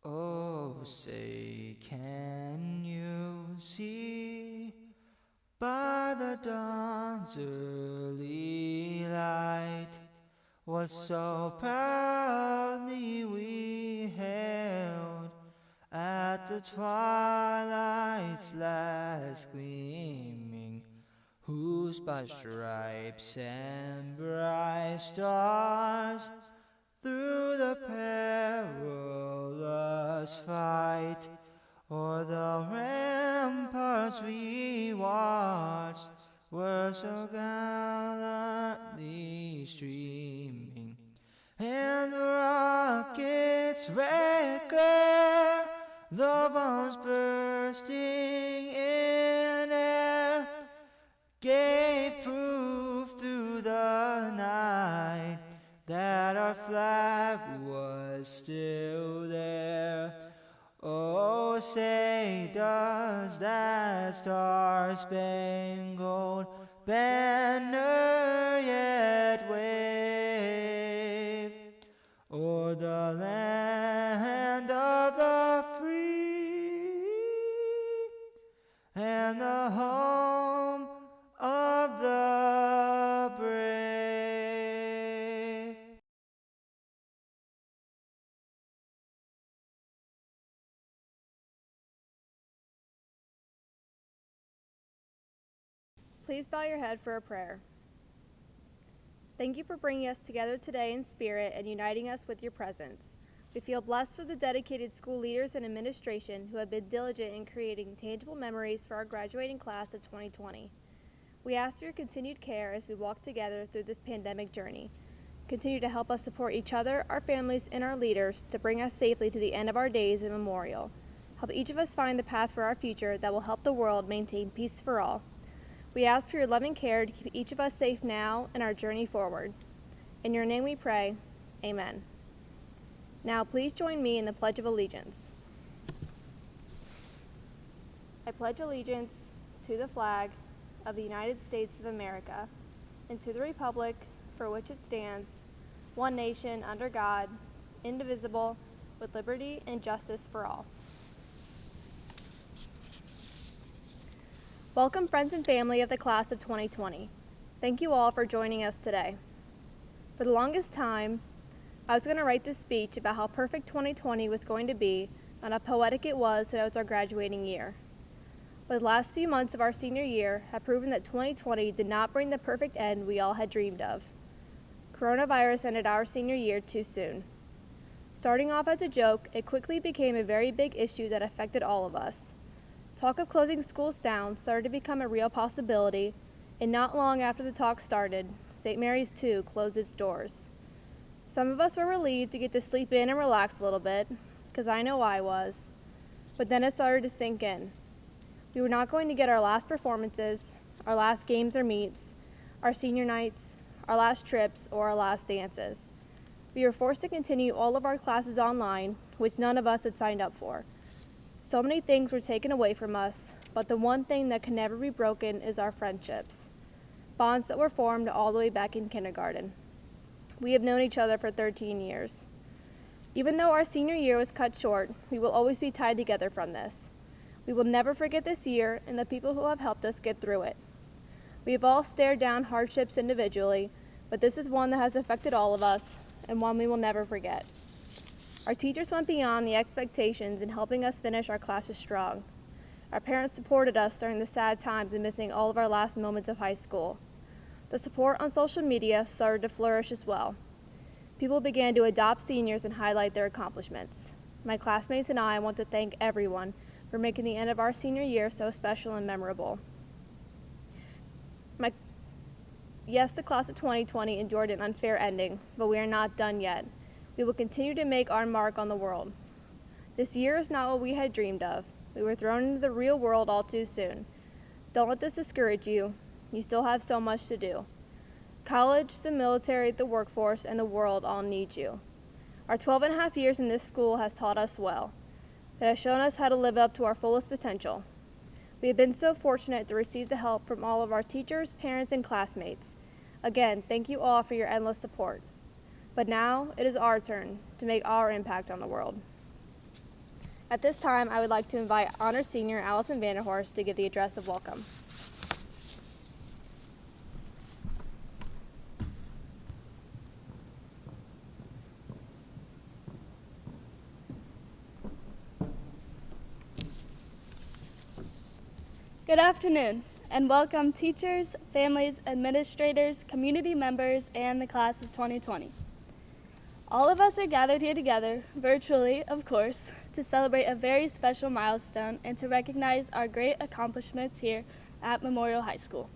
Oh, say, can you see by the dawn's early light what so proudly we hailed at the twilight's last gleaming, whose by stripes and bright stars through the perilous fight o'er the ramparts we watched were so gallantly streaming, and the rocket's red glare, the bombs bursting in air, gave proof through the night that our flag was still there. Oh, say, does that star-spangled banner yet wave o'er the land of the free and the home of the brave? Please bow your head for a prayer. Thank you for bringing us together today in spirit and uniting us with your presence. We feel blessed for the dedicated school leaders and administration who have been diligent in creating tangible memories for our graduating class of 2020. We ask for your continued care as we walk together through this pandemic journey. Continue to help us support each other, our families, and our leaders to bring us safely to the end of our days in memorial. Help each of us find the path for our future that will help the world maintain peace for all. We ask for your loving care to keep each of us safe now and our journey forward. In your name we pray, amen. Now please join me in the Pledge of Allegiance. I pledge allegiance to the flag of the United States of America and to the republic for which it stands, one nation under God, indivisible, with liberty and justice for all. Welcome, friends and family of the class of 2020. Thank you all for joining us today. For the longest time, I was going to write this speech about how perfect 2020 was going to be and how poetic it was that it was our graduating year. But the last few months of our senior year have proven that 2020 did not bring the perfect end we all had dreamed of. Coronavirus ended our senior year too soon. Starting off as a joke, it quickly became a very big issue that affected all of us. Talk of closing schools down started to become a real possibility, and not long after the talk started, St. Mary's too closed its doors. Some of us were relieved to get to sleep in and relax a little bit, because I know I was, but then it started to sink in. We were not going to get our last performances, our last games or meets, our senior nights, our last trips, or our last dances. We were forced to continue all of our classes online, which none of us had signed up for. So many things were taken away from us, but the one thing that can never be broken is our friendships. Bonds that were formed all the way back in kindergarten. We have known each other for 13 years. Even though our senior year was cut short, we will always be tied together from this. We will never forget this year and the people who have helped us get through it. We have all stared down hardships individually, but this is one that has affected all of us and one we will never forget. Our teachers went beyond the expectations in helping us finish our classes strong. Our parents supported us during the sad times and missing all of our last moments of high school. The support on social media started to flourish as well. People began to adopt seniors and highlight their accomplishments. My classmates and I want to thank everyone for making the end of our senior year so special and memorable. Yes, the class of 2020 endured an unfair ending, but we are not done yet. We will continue to make our mark on the world. This year is not what we had dreamed of. We were thrown into the real world all too soon. Don't let this discourage you. You still have so much to do. College, the military, the workforce, and the world all need you. Our 12 and a half years in this school has taught us well. It has shown us how to live up to our fullest potential. We have been so fortunate to receive the help from all of our teachers, parents, and classmates. Again, thank you all for your endless support. But now it is our turn to make our impact on the world. At this time, I would like to invite Honor Senior Allison Vanderhorst to give the address of welcome. Good afternoon, and welcome teachers, families, administrators, community members, and the class of 2020. All of us are gathered here together, virtually, of course, to celebrate a very special milestone and to recognize our great accomplishments here at Memorial High School.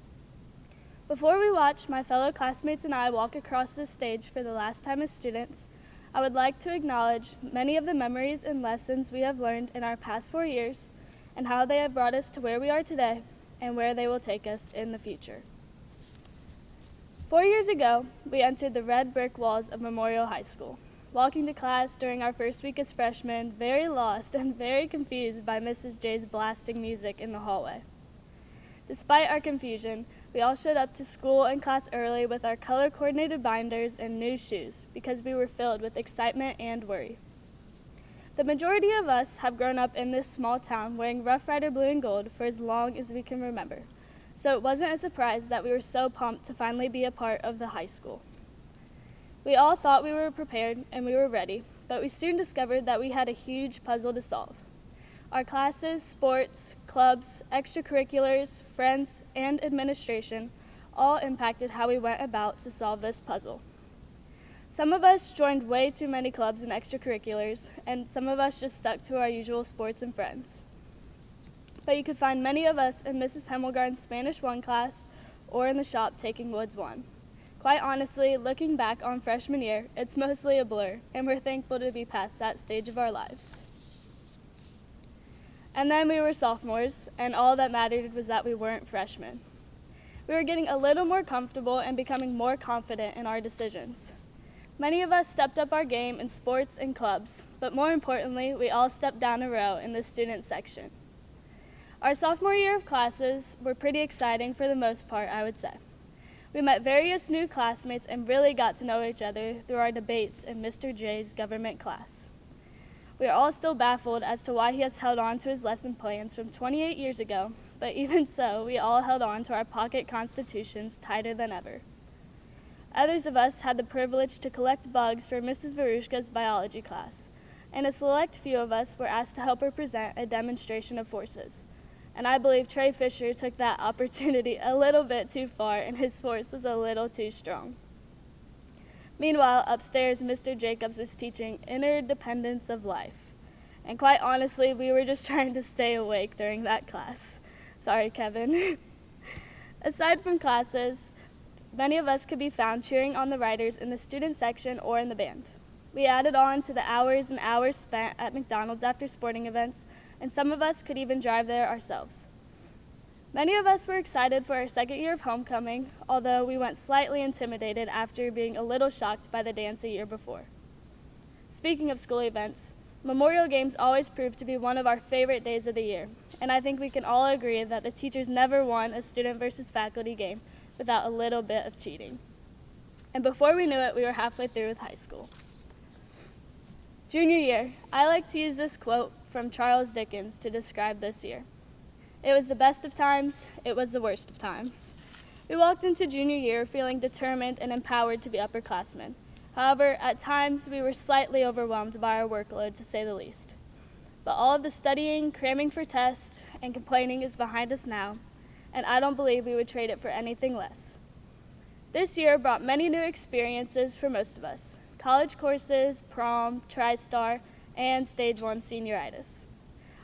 Before we watch my fellow classmates and I walk across this stage for the last time as students, I would like to acknowledge many of the memories and lessons we have learned in our past 4 years and how they have brought us to where we are today and where they will take us in the future. 4 years ago, we entered the red brick walls of Memorial High School, walking to class during our first week as freshmen, very lost and very confused by Mrs. J's blasting music in the hallway. Despite our confusion, we all showed up to school and class early with our color-coordinated binders and new shoes because we were filled with excitement and worry. The majority of us have grown up in this small town wearing Rough Rider blue and gold for as long as we can remember, so it wasn't a surprise that we were so pumped to finally be a part of the high school. We all thought we were prepared and we were ready, but we soon discovered that we had a huge puzzle to solve. Our classes, sports, clubs, extracurriculars, friends, and administration all impacted how we went about to solve this puzzle. Some of us joined way too many clubs and extracurriculars, and some of us just stuck to our usual sports and friends. But you could find many of us in Mrs. Hemmelgarn's Spanish 1 class or in the shop taking Woods 1. Quite honestly, looking back on freshman year, it's mostly a blur, and we're thankful to be past that stage of our lives. And then we were sophomores, and all that mattered was that we weren't freshmen. We were getting a little more comfortable and becoming more confident in our decisions. Many of us stepped up our game in sports and clubs, but more importantly, we all stepped down a row in the student section. Our sophomore year of classes were pretty exciting for the most part, I would say. We met various new classmates and really got to know each other through our debates in Mr. J's government class. We are all still baffled as to why he has held on to his lesson plans from 28 years ago, but even so, we all held on to our pocket constitutions tighter than ever. Others of us had the privilege to collect bugs for Mrs. Varushka's biology class, and a select few of us were asked to help her present a demonstration of forces. And I believe Trey Fisher took that opportunity a little bit too far, and his force was a little too strong. Meanwhile, upstairs, Mr. Jacobs was teaching interdependence of life. And quite honestly, we were just trying to stay awake during that class. Sorry, Kevin. Aside from classes, many of us could be found cheering on the riders in the student section or in the band. We added on to the hours and hours spent at McDonald's after sporting events, and some of us could even drive there ourselves. Many of us were excited for our second year of homecoming, although we went slightly intimidated after being a little shocked by the dance a year before. Speaking of school events, Memorial Games always proved to be one of our favorite days of the year, and I think we can all agree that the teachers never won a student versus faculty game without a little bit of cheating. And before we knew it, we were halfway through with high school. Junior year, I like to use this quote from Charles Dickens to describe this year. It was the best of times, it was the worst of times. We walked into junior year feeling determined and empowered to be upperclassmen. However, at times we were slightly overwhelmed by our workload, to say the least. But all of the studying, cramming for tests, and complaining is behind us now, and I don't believe we would trade it for anything less. This year brought many new experiences for most of us: college courses, prom, TriStar, and Stage 1 senioritis.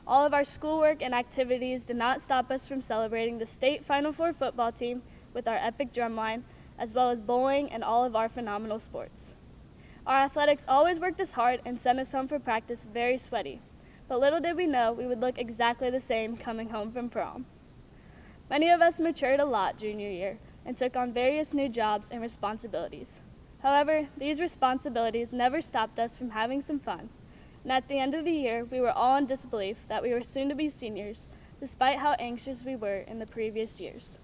All of our schoolwork and activities did not stop us from celebrating the state Final Four football team with our epic drumline, as well as bowling and all of our phenomenal sports. Our athletics always worked us hard and sent us home for practice very sweaty, but little did we know we would look exactly the same coming home from prom. Many of us matured a lot junior year and took on various new jobs and responsibilities. However, these responsibilities never stopped us from having some fun, and at the end of the year, we were all in disbelief that we were soon to be seniors, despite how anxious we were in the previous years.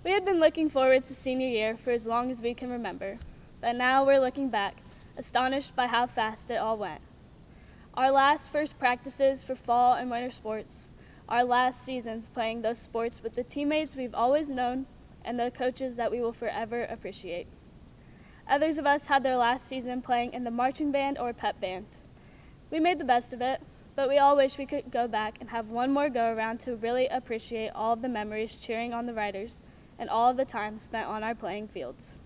We had been looking forward to senior year for as long as we can remember, but now we're looking back, astonished by how fast it all went. Our last first practices for fall and winter sports. Our last seasons playing those sports with the teammates we've always known and the coaches that we will forever appreciate. Others of us had their last season playing in the marching band or pep band. We made the best of it, but we all wish we could go back and have one more go around to really appreciate all of the memories cheering on the Riders and all of the time spent on our playing fields.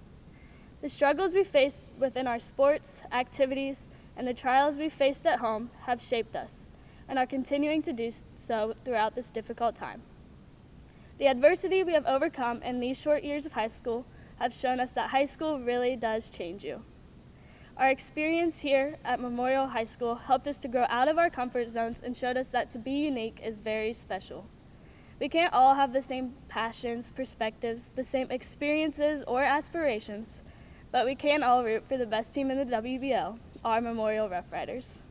The struggles we faced within our sports, activities, and the trials we faced at home have shaped us and are continuing to do so throughout this difficult time. The adversity we have overcome in these short years of high school have shown us that high school really does change you. Our experience here at Memorial High School helped us to grow out of our comfort zones and showed us that to be unique is very special. We can't all have the same passions, perspectives, the same experiences or aspirations, but we can all root for the best team in the WBL, our Memorial Rough Riders.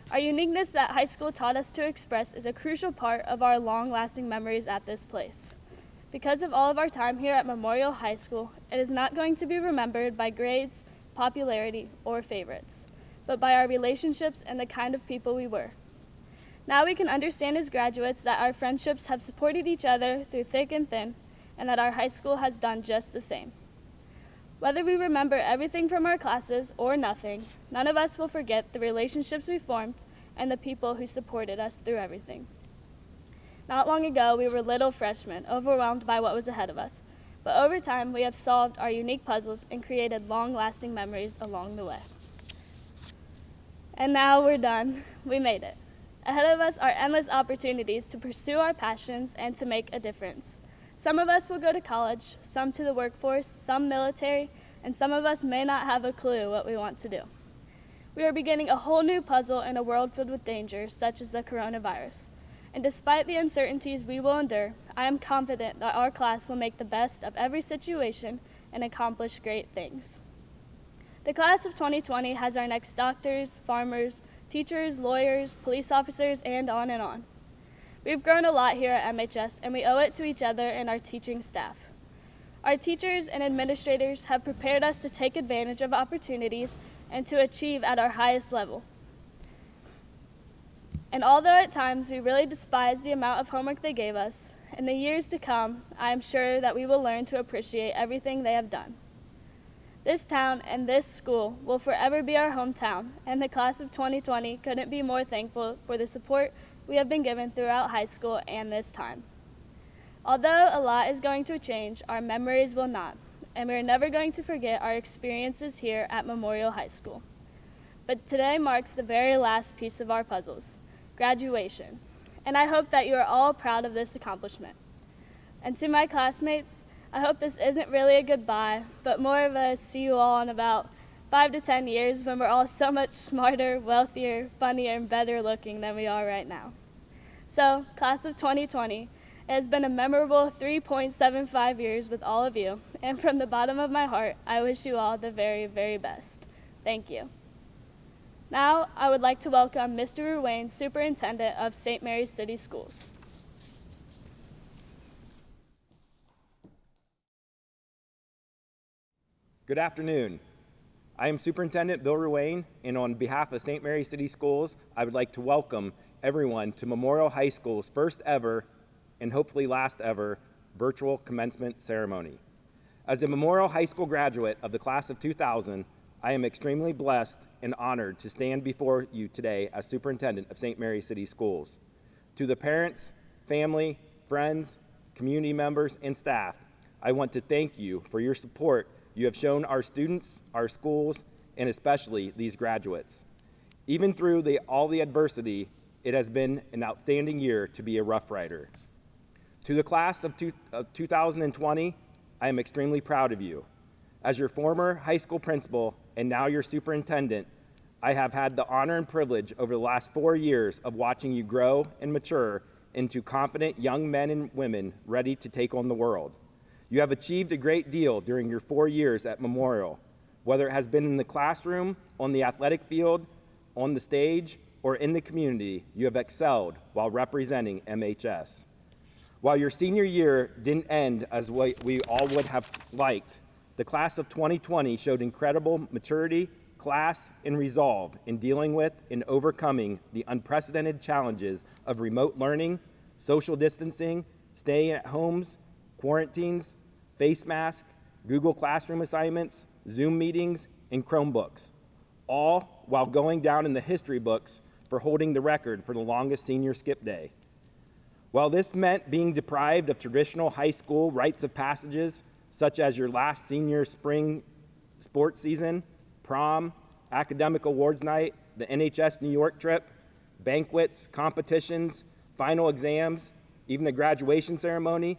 Our uniqueness that high school taught us to express is a crucial part of our long-lasting memories at this place. Because of all of our time here at Memorial High School, it is not going to be remembered by grades, popularity, or favorites, but by our relationships and the kind of people we were. Now we can understand as graduates that our friendships have supported each other through thick and thin, and that our high school has done just the same. Whether we remember everything from our classes or nothing, none of us will forget the relationships we formed and the people who supported us through everything. Not long ago, we were little freshmen, overwhelmed by what was ahead of us, but over time, we have solved our unique puzzles and created long-lasting memories along the way. And now we're done. We made it. Ahead of us are endless opportunities to pursue our passions and to make a difference. Some of us will go to college, some to the workforce, some military, and some of us may not have a clue what we want to do. We are beginning a whole new puzzle in a world filled with dangers, such as the coronavirus. And despite the uncertainties we will endure, I am confident that our class will make the best of every situation and accomplish great things. The class of 2020 has our next doctors, farmers, teachers, lawyers, police officers, and on and on. We've grown a lot here at MHS, and we owe it to each other and our teaching staff. Our teachers and administrators have prepared us to take advantage of opportunities and to achieve at our highest level. And although at times we really despise the amount of homework they gave us, in the years to come, I am sure that we will learn to appreciate everything they have done. This town and this school will forever be our hometown, and the class of 2020 couldn't be more thankful for the support we have been given throughout high school and this time. Although a lot is going to change, our memories will not, and we are never going to forget our experiences here at Memorial High School. But today marks the very last piece of our puzzles, graduation, and I hope that you are all proud of this accomplishment. And to my classmates, I hope this isn't really a goodbye, but more of a see you all in about 5 to 10 years when we're all so much smarter, wealthier, funnier, and better looking than we are right now. So, class of 2020, it has been a memorable 3.75 years with all of you, and from the bottom of my heart, I wish you all the very, very best. Thank you. Now, I would like to welcome Mr. Ruane, Superintendent of St. Mary's City Schools. Good afternoon. I am Superintendent Bill Ruane, and on behalf of St. Mary's City Schools, I would like to welcome everyone to Memorial High School's first ever, and hopefully last ever, virtual commencement ceremony. As a Memorial High School graduate of the class of 2000, I am extremely blessed and honored to stand before you today as Superintendent of St. Mary's City Schools. To the parents, family, friends, community members, and staff, I want to thank you for your support you have shown our students, our schools, and especially these graduates. Even through all the adversity, it has been an outstanding year to be a Rough Rider. To the class of 2020, I am extremely proud of you. As your former high school principal and now your superintendent, I have had the honor and privilege over the last 4 years of watching you grow and mature into confident young men and women ready to take on the world. You have achieved a great deal during your 4 years at Memorial, whether it has been in the classroom, on the athletic field, on the stage, or in the community. You have excelled while representing MHS. While your senior year didn't end as we all would have liked, the class of 2020 showed incredible maturity, class, and resolve in dealing with and overcoming the unprecedented challenges of remote learning, social distancing, staying at homes, quarantines, face masks, Google Classroom assignments, Zoom meetings, and Chromebooks, all while going down in the history books for holding the record for the longest senior skip day. While this meant being deprived of traditional high school rites of passages, such as your last senior spring sports season, prom, academic awards night, the NHS New York trip, banquets, competitions, final exams, even the graduation ceremony,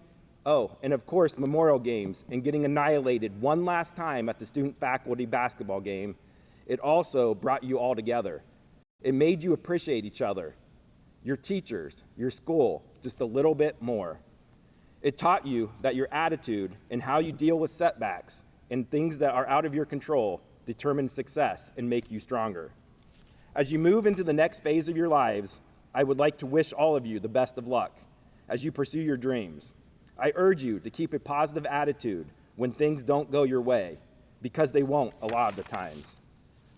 and of course, memorial games and getting annihilated one last time at the student-faculty basketball game, it also brought you all together. It made you appreciate each other, your teachers, your school, just a little bit more. It taught you that your attitude and how you deal with setbacks and things that are out of your control determine success and make you stronger. As you move into the next phase of your lives, I would like to wish all of you the best of luck as you pursue your dreams. I urge you to keep a positive attitude when things don't go your way, because they won't a lot of the times.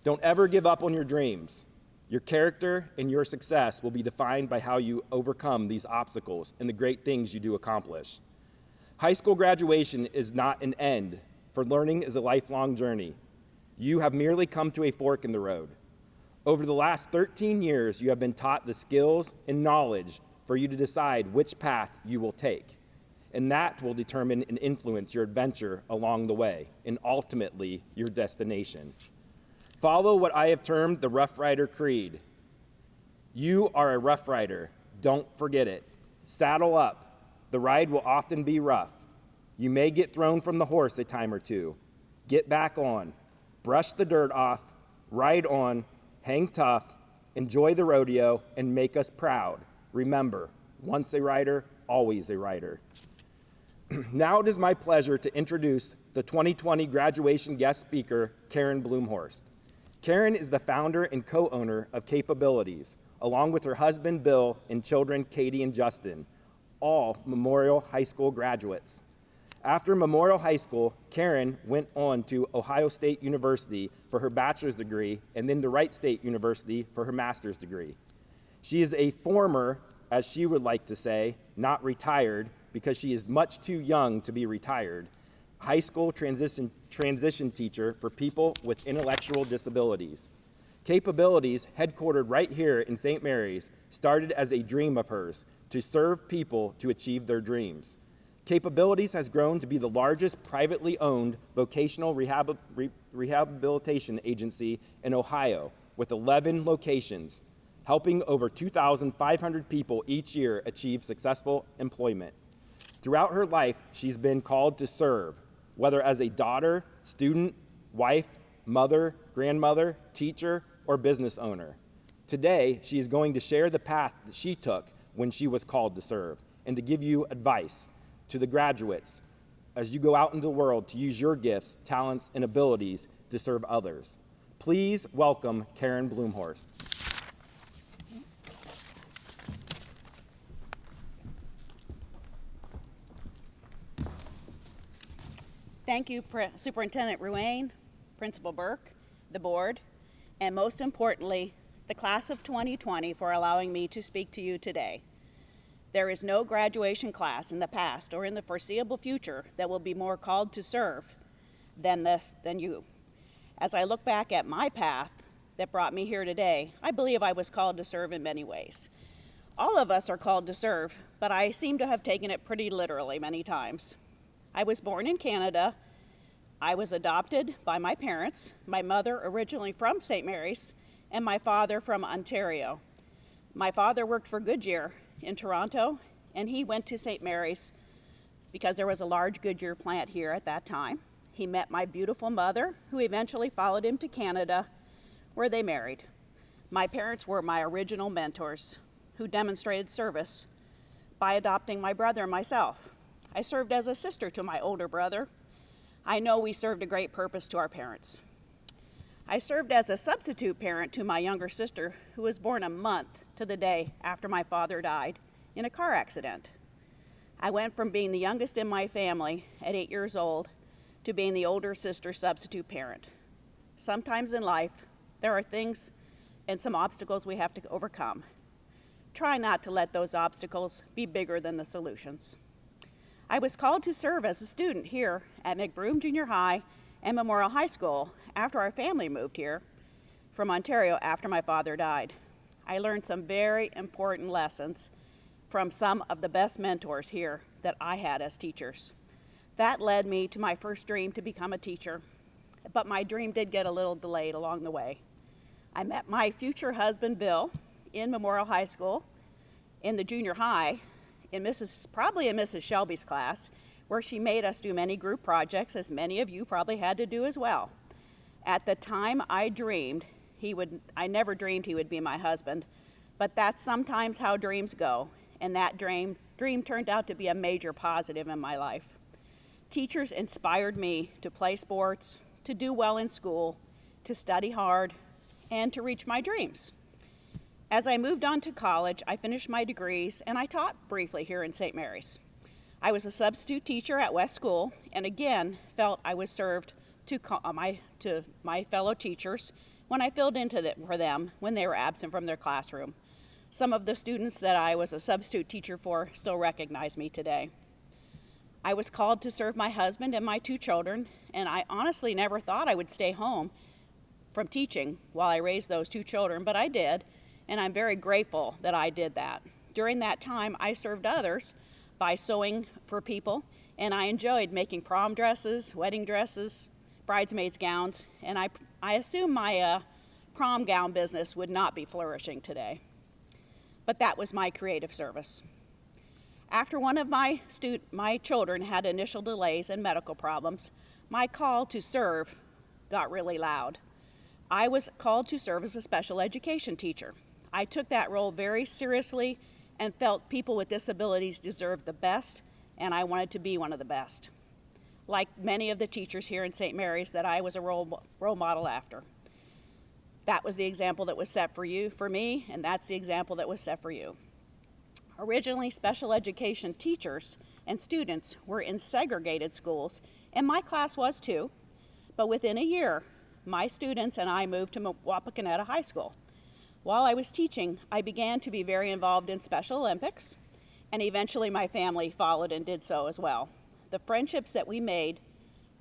Don't ever give up on your dreams. Your character and your success will be defined by how you overcome these obstacles and the great things you do accomplish. High school graduation is not an end, for learning is a lifelong journey. You have merely come to a fork in the road. Over the last 13 years, you have been taught the skills and knowledge for you to decide which path you will take. And that will determine and influence your adventure along the way, and ultimately your destination. Follow what I have termed the Rough Rider Creed. You are a Rough Rider. Don't forget it. Saddle up. The ride will often be rough. You may get thrown from the horse a time or two. Get back on. Brush the dirt off. Ride on. Hang tough. Enjoy the rodeo and make us proud. Remember, once a rider, always a rider. Now it is my pleasure to introduce the 2020 graduation guest speaker, Karen Blumhorst. Karen is the founder and co-owner of Capabilities, along with her husband, Bill, and children, Katie and Justin, all Memorial High School graduates. After Memorial High School, Karen went on to Ohio State University for her bachelor's degree and then to Wright State University for her master's degree. She is a former, as she would like to say, not retired, because she is much too young to be retired, high school transition teacher for people with intellectual disabilities. Capabilities, headquartered right here in St. Mary's, started as a dream of hers to serve people to achieve their dreams. Capabilities has grown to be the largest privately owned vocational rehabilitation agency in Ohio with 11 locations, helping over 2,500 people each year achieve successful employment. Throughout her life, she's been called to serve, whether as a daughter, student, wife, mother, grandmother, teacher, or business owner. Today, she is going to share the path that she took when she was called to serve and to give you advice to the graduates as you go out into the world to use your gifts, talents, and abilities to serve others. Please welcome Karen Blumhorst. Thank you, Superintendent Ruane, Principal Burke, the board, and most importantly, the class of 2020 for allowing me to speak to you today. There is no graduation class in the past or in the foreseeable future that will be more called to serve than you. As I look back at my path that brought me here today, I believe I was called to serve in many ways. All of us are called to serve, but I seem to have taken it pretty literally many times. I was born in Canada. I was adopted by my parents, my mother originally from St. Mary's, and my father from Ontario. My father worked for Goodyear in Toronto, and he went to St. Mary's because there was a large Goodyear plant here at that time. He met my beautiful mother, who eventually followed him to Canada, where they married. My parents were my original mentors, who demonstrated service by adopting my brother and myself. I served as a sister to my older brother. I know we served a great purpose to our parents. I served as a substitute parent to my younger sister, who was born a month to the day after my father died in a car accident. I went from being the youngest in my family at 8 years old to being the older sister substitute parent. Sometimes in life, there are things and some obstacles we have to overcome. Try not to let those obstacles be bigger than the solutions. I was called to serve as a student here at McBroom Junior High and Memorial High School after our family moved here from Ontario after my father died. I learned some very important lessons from some of the best mentors here that I had as teachers. That led me to my first dream to become a teacher, but my dream did get a little delayed along the way. I met my future husband, Bill, in Memorial High School, in the junior high, probably in Mrs. Shelby's class, where she made us do many group projects, as many of you probably had to do as well. At the time I never dreamed he would be my husband, but that's sometimes how dreams go, and that dream turned out to be a major positive in my life. Teachers inspired me to play sports, to do well in school, to study hard, and to reach my dreams. As I moved on to college, I finished my degrees, and I taught briefly here in St. Mary's. I was a substitute teacher at West School, and again felt I was served to my fellow teachers when I filled in for them when they were absent from their classroom. Some of the students that I was a substitute teacher for still recognize me today. I was called to serve my husband and my 2 children, and I honestly never thought I would stay home from teaching while I raised those 2 children, but I did, and I'm very grateful that I did that. During that time, I served others by sewing for people, and I enjoyed making prom dresses, wedding dresses, bridesmaids' gowns, and I assume my prom gown business would not be flourishing today. But that was my creative service. After one of my children had initial delays and medical problems, my call to serve got really loud. I was called to serve as a special education teacher. I took that role very seriously and felt people with disabilities deserved the best, and I wanted to be one of the best. Like many of the teachers here in St. Mary's that I was a role model after. That was the example that was set for me, and that's the example that was set for you. Originally, special education teachers and students were in segregated schools, and my class was too, but within a year, my students and I moved to Wapakoneta High School. While I was teaching, I began to be very involved in Special Olympics, and eventually my family followed and did so as well. The friendships that we made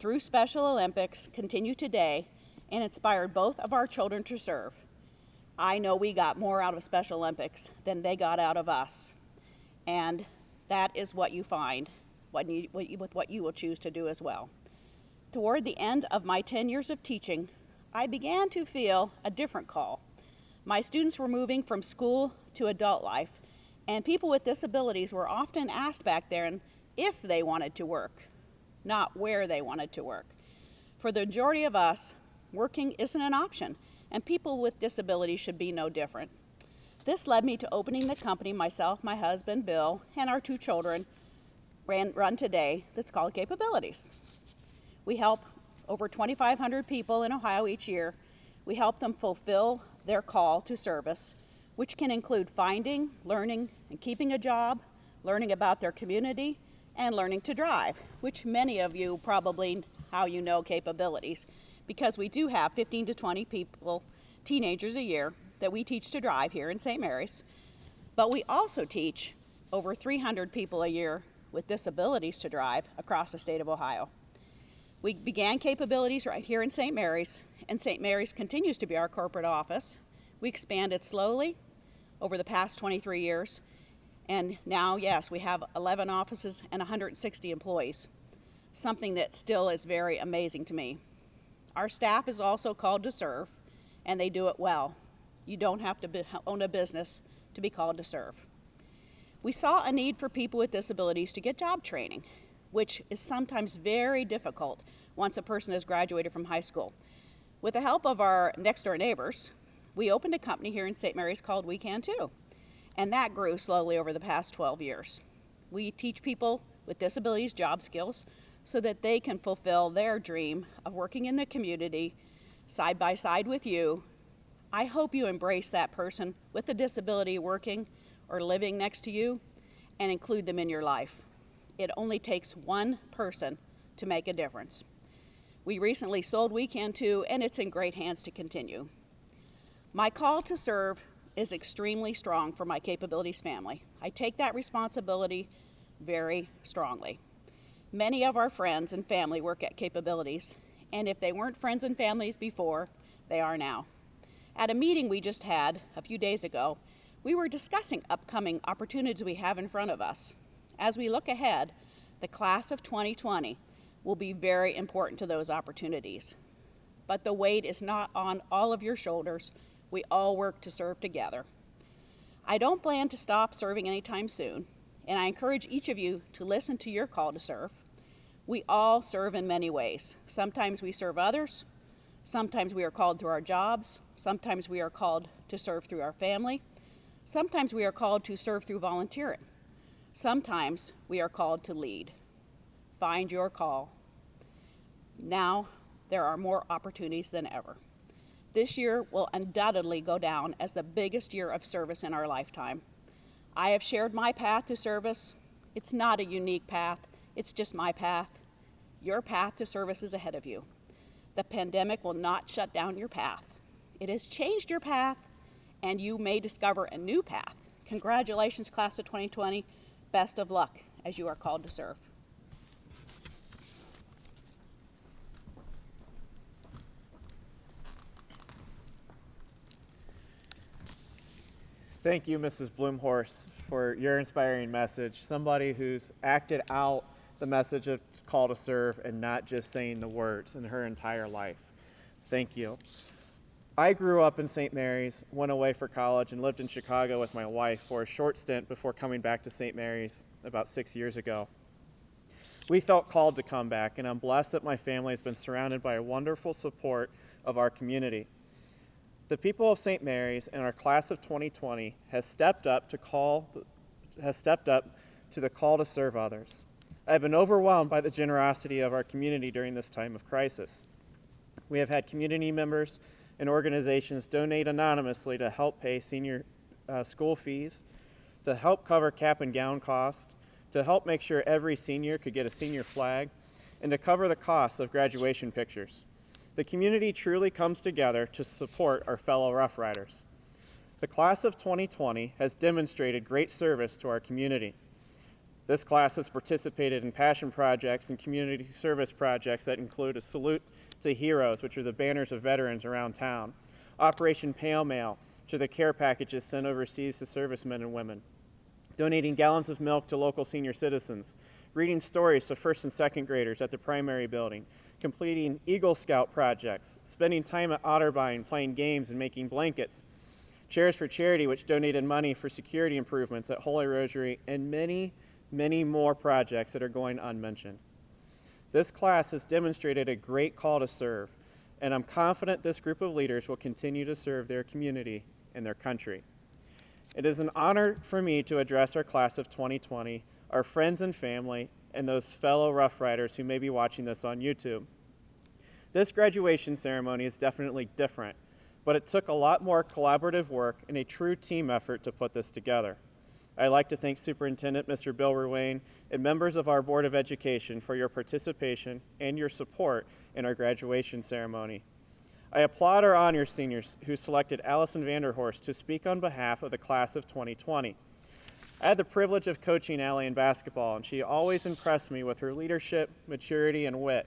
through Special Olympics continue today and inspired both of our children to serve. I know we got more out of Special Olympics than they got out of us. And that is what you find with what you will choose to do as well. Toward the end of my 10 years of teaching, I began to feel a different call. My students were moving from school to adult life, and people with disabilities were often asked back then if they wanted to work, not where they wanted to work. For the majority of us, working isn't an option, and people with disabilities should be no different. This led me to opening the company myself, my husband, Bill, and our 2 children run today that's called Capabilities. We help over 2,500 people in Ohio each year. We help them fulfill their call to service, which can include finding, learning, and keeping a job, learning about their community, and learning to drive, which many of you probably how you know Capabilities, because we do have 15 to 20 people, teenagers a year, that we teach to drive here in St. Mary's, but we also teach over 300 people a year with disabilities to drive across the state of Ohio. We began Capabilities right here in St. Mary's, and St. Mary's continues to be our corporate office. We expanded slowly over the past 23 years, and now, yes, we have 11 offices and 160 employees, something that still is very amazing to me. Our staff is also called to serve, and they do it well. You don't have to own a business to be called to serve. We saw a need for people with disabilities to get job training, which is sometimes very difficult once a person has graduated from high school. With the help of our next door neighbors, we opened a company here in St. Mary's called We Can Too, and that grew slowly over the past 12 years. We teach people with disabilities job skills so that they can fulfill their dream of working in the community side by side with you. I hope you embrace that person with a disability working or living next to you and include them in your life. It only takes one person to make a difference. We recently sold Weekend 2, and it's in great hands to continue. My call to serve is extremely strong for my Capabilities family. I take that responsibility very strongly. Many of our friends and family work at Capabilities, and if they weren't friends and families before, they are now. At a meeting we just had a few days ago, we were discussing upcoming opportunities we have in front of us. As we look ahead, the class of 2020 will be very important to those opportunities. But the weight is not on all of your shoulders. We all work to serve together. I don't plan to stop serving anytime soon, and I encourage each of you to listen to your call to serve. We all serve in many ways. Sometimes we serve others. Sometimes we are called through our jobs. Sometimes we are called to serve through our family. Sometimes we are called to serve through volunteering. Sometimes we are called to lead. Find your call. Now, there are more opportunities than ever. This year will undoubtedly go down as the biggest year of service in our lifetime. I have shared my path to service. It's not a unique path, it's just my path. Your path to service is ahead of you. The pandemic will not shut down your path. It has changed your path, and you may discover a new path. Congratulations, class of 2020. Best of luck as you are called to serve. Thank you, Mrs. Bloomhorse, for your inspiring message. Somebody who's acted out the message of call to serve and not just saying the words in her entire life. Thank you. I grew up in St. Mary's, went away for college, and lived in Chicago with my wife for a short stint before coming back to St. Mary's about 6 years ago. We felt called to come back, and I'm blessed that my family has been surrounded by a wonderful support of our community. The people of St. Mary's and our class of 2020 has stepped up to the call to serve others. I have been overwhelmed by the generosity of our community during this time of crisis. We have had community members and organizations donate anonymously to help pay senior school fees, to help cover cap and gown costs, to help make sure every senior could get a senior flag, and to cover the costs of graduation pictures. The community truly comes together to support our fellow Rough Riders. The class of 2020 has demonstrated great service to our community. This class has participated in passion projects and community service projects that include a salute to heroes, which are the banners of veterans around town, Operation Pale Mail, which are the care packages sent overseas to servicemen and women, donating gallons of milk to local senior citizens, reading stories to first and second graders at the primary building, completing Eagle Scout projects, spending time at Otterbein playing games and making blankets, Chairs for Charity, which donated money for security improvements at Holy Rosary, and many, many more projects that are going unmentioned. This class has demonstrated a great call to serve, and I'm confident this group of leaders will continue to serve their community and their country. It is an honor for me to address our class of 2020, our friends and family, and those fellow Rough Riders who may be watching this on YouTube. This graduation ceremony is definitely different, but it took a lot more collaborative work and a true team effort to put this together. I'd like to thank Superintendent Mr. Bill Ruane and members of our Board of Education for your participation and your support in our graduation ceremony. I applaud our honor seniors who selected Allison Vanderhorst to speak on behalf of the class of 2020. I had the privilege of coaching Allie in basketball, and she always impressed me with her leadership, maturity, and wit.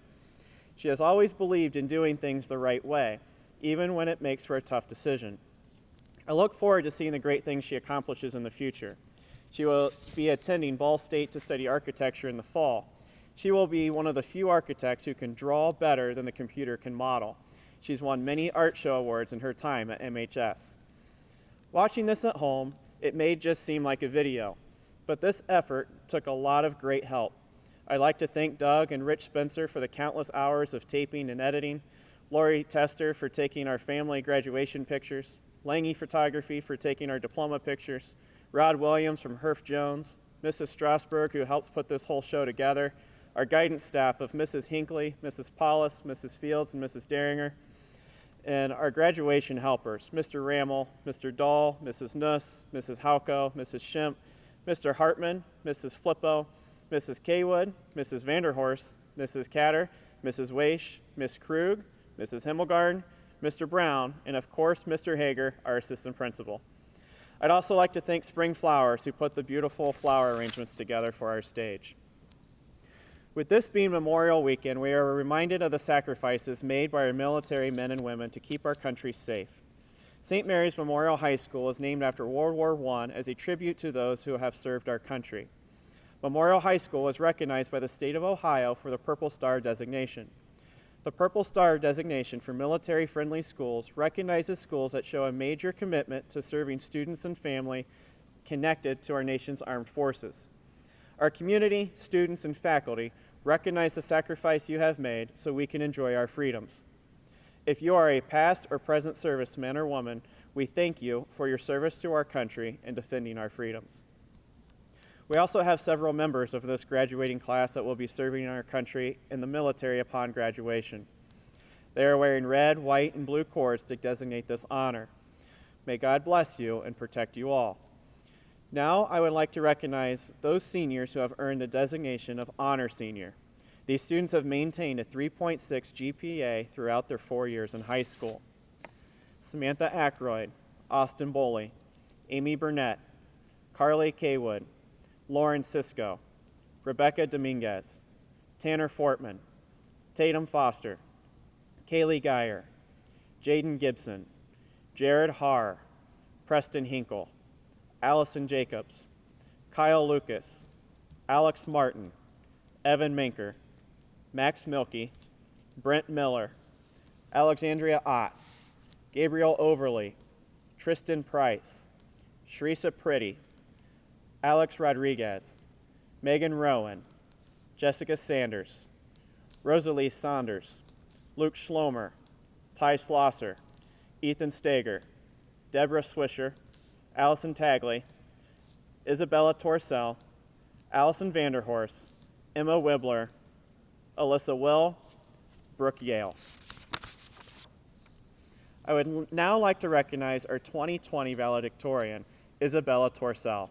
She has always believed in doing things the right way, even when it makes for a tough decision. I look forward to seeing the great things she accomplishes in the future. She will be attending Ball State to study architecture in the fall. She will be one of the few architects who can draw better than the computer can model. She's won many art show awards in her time at MHS. Watching this at home, it may just seem like a video, but this effort took a lot of great help. I'd like to thank Doug and Rich Spencer for the countless hours of taping and editing, Lori Tester for taking our family graduation pictures, Lange Photography for taking our diploma pictures, Rod Williams from Herff Jones, Mrs. Strasberg who helps put this whole show together, our guidance staff of Mrs. Hinckley, Mrs. Paulus, Mrs. Fields, and Mrs. Deringer, and our graduation helpers, Mr. Rammel, Mr. Dahl, Mrs. Nuss, Mrs. Hauko, Mrs. Schimpf, Mr. Hartman, Mrs. Flippo, Mrs. Kaywood, Mrs. Vanderhorst, Mrs. Catter, Mrs. Weish, Ms. Krug, Mrs. Himmelgarn, Mr. Brown, and of course, Mr. Hager, our assistant principal. I'd also like to thank Spring Flowers, who put the beautiful flower arrangements together for our stage. With this being Memorial Weekend, we are reminded of the sacrifices made by our military men and women to keep our country safe. St. Mary's Memorial High School is named after World War I as a tribute to those who have served our country. Memorial High School is recognized by the state of Ohio for the Purple Star designation. The Purple Star designation for military-friendly schools recognizes schools that show a major commitment to serving students and family connected to our nation's armed forces. Our community, students, and faculty recognize the sacrifice you have made so we can enjoy our freedoms. If you are a past or present serviceman or woman, we thank you for your service to our country and defending our freedoms. We also have several members of this graduating class that will be serving our country in the military upon graduation. They are wearing red, white, and blue cords to designate this honor. May God bless you and protect you all. Now I would like to recognize those seniors who have earned the designation of Honor Senior. These students have maintained a 3.6 GPA throughout their 4 years in high school. Samantha Ackroyd, Austin Boley, Amy Burnett, Carly Kaywood, Lauren Sisko, Rebecca Dominguez, Tanner Fortman, Tatum Foster, Kaylee Geyer, Jaden Gibson, Jared Haar, Preston Hinkle, Allison Jacobs, Kyle Lucas, Alex Martin, Evan Minker, Max Milkey, Brent Miller, Alexandria Ott, Gabriel Overly, Tristan Price, Sharisa Pretty, Alex Rodriguez, Megan Rowan, Jessica Sanders, Rosalie Saunders, Luke Schlomer, Ty Slosser, Ethan Stager, Deborah Swisher, Allison Tagley, Isabella Torcell, Allison Vanderhorst, Emma Wibbler, Alyssa Will, Brooke Yale. I would now like to recognize our 2020 valedictorian, Isabella Torcell.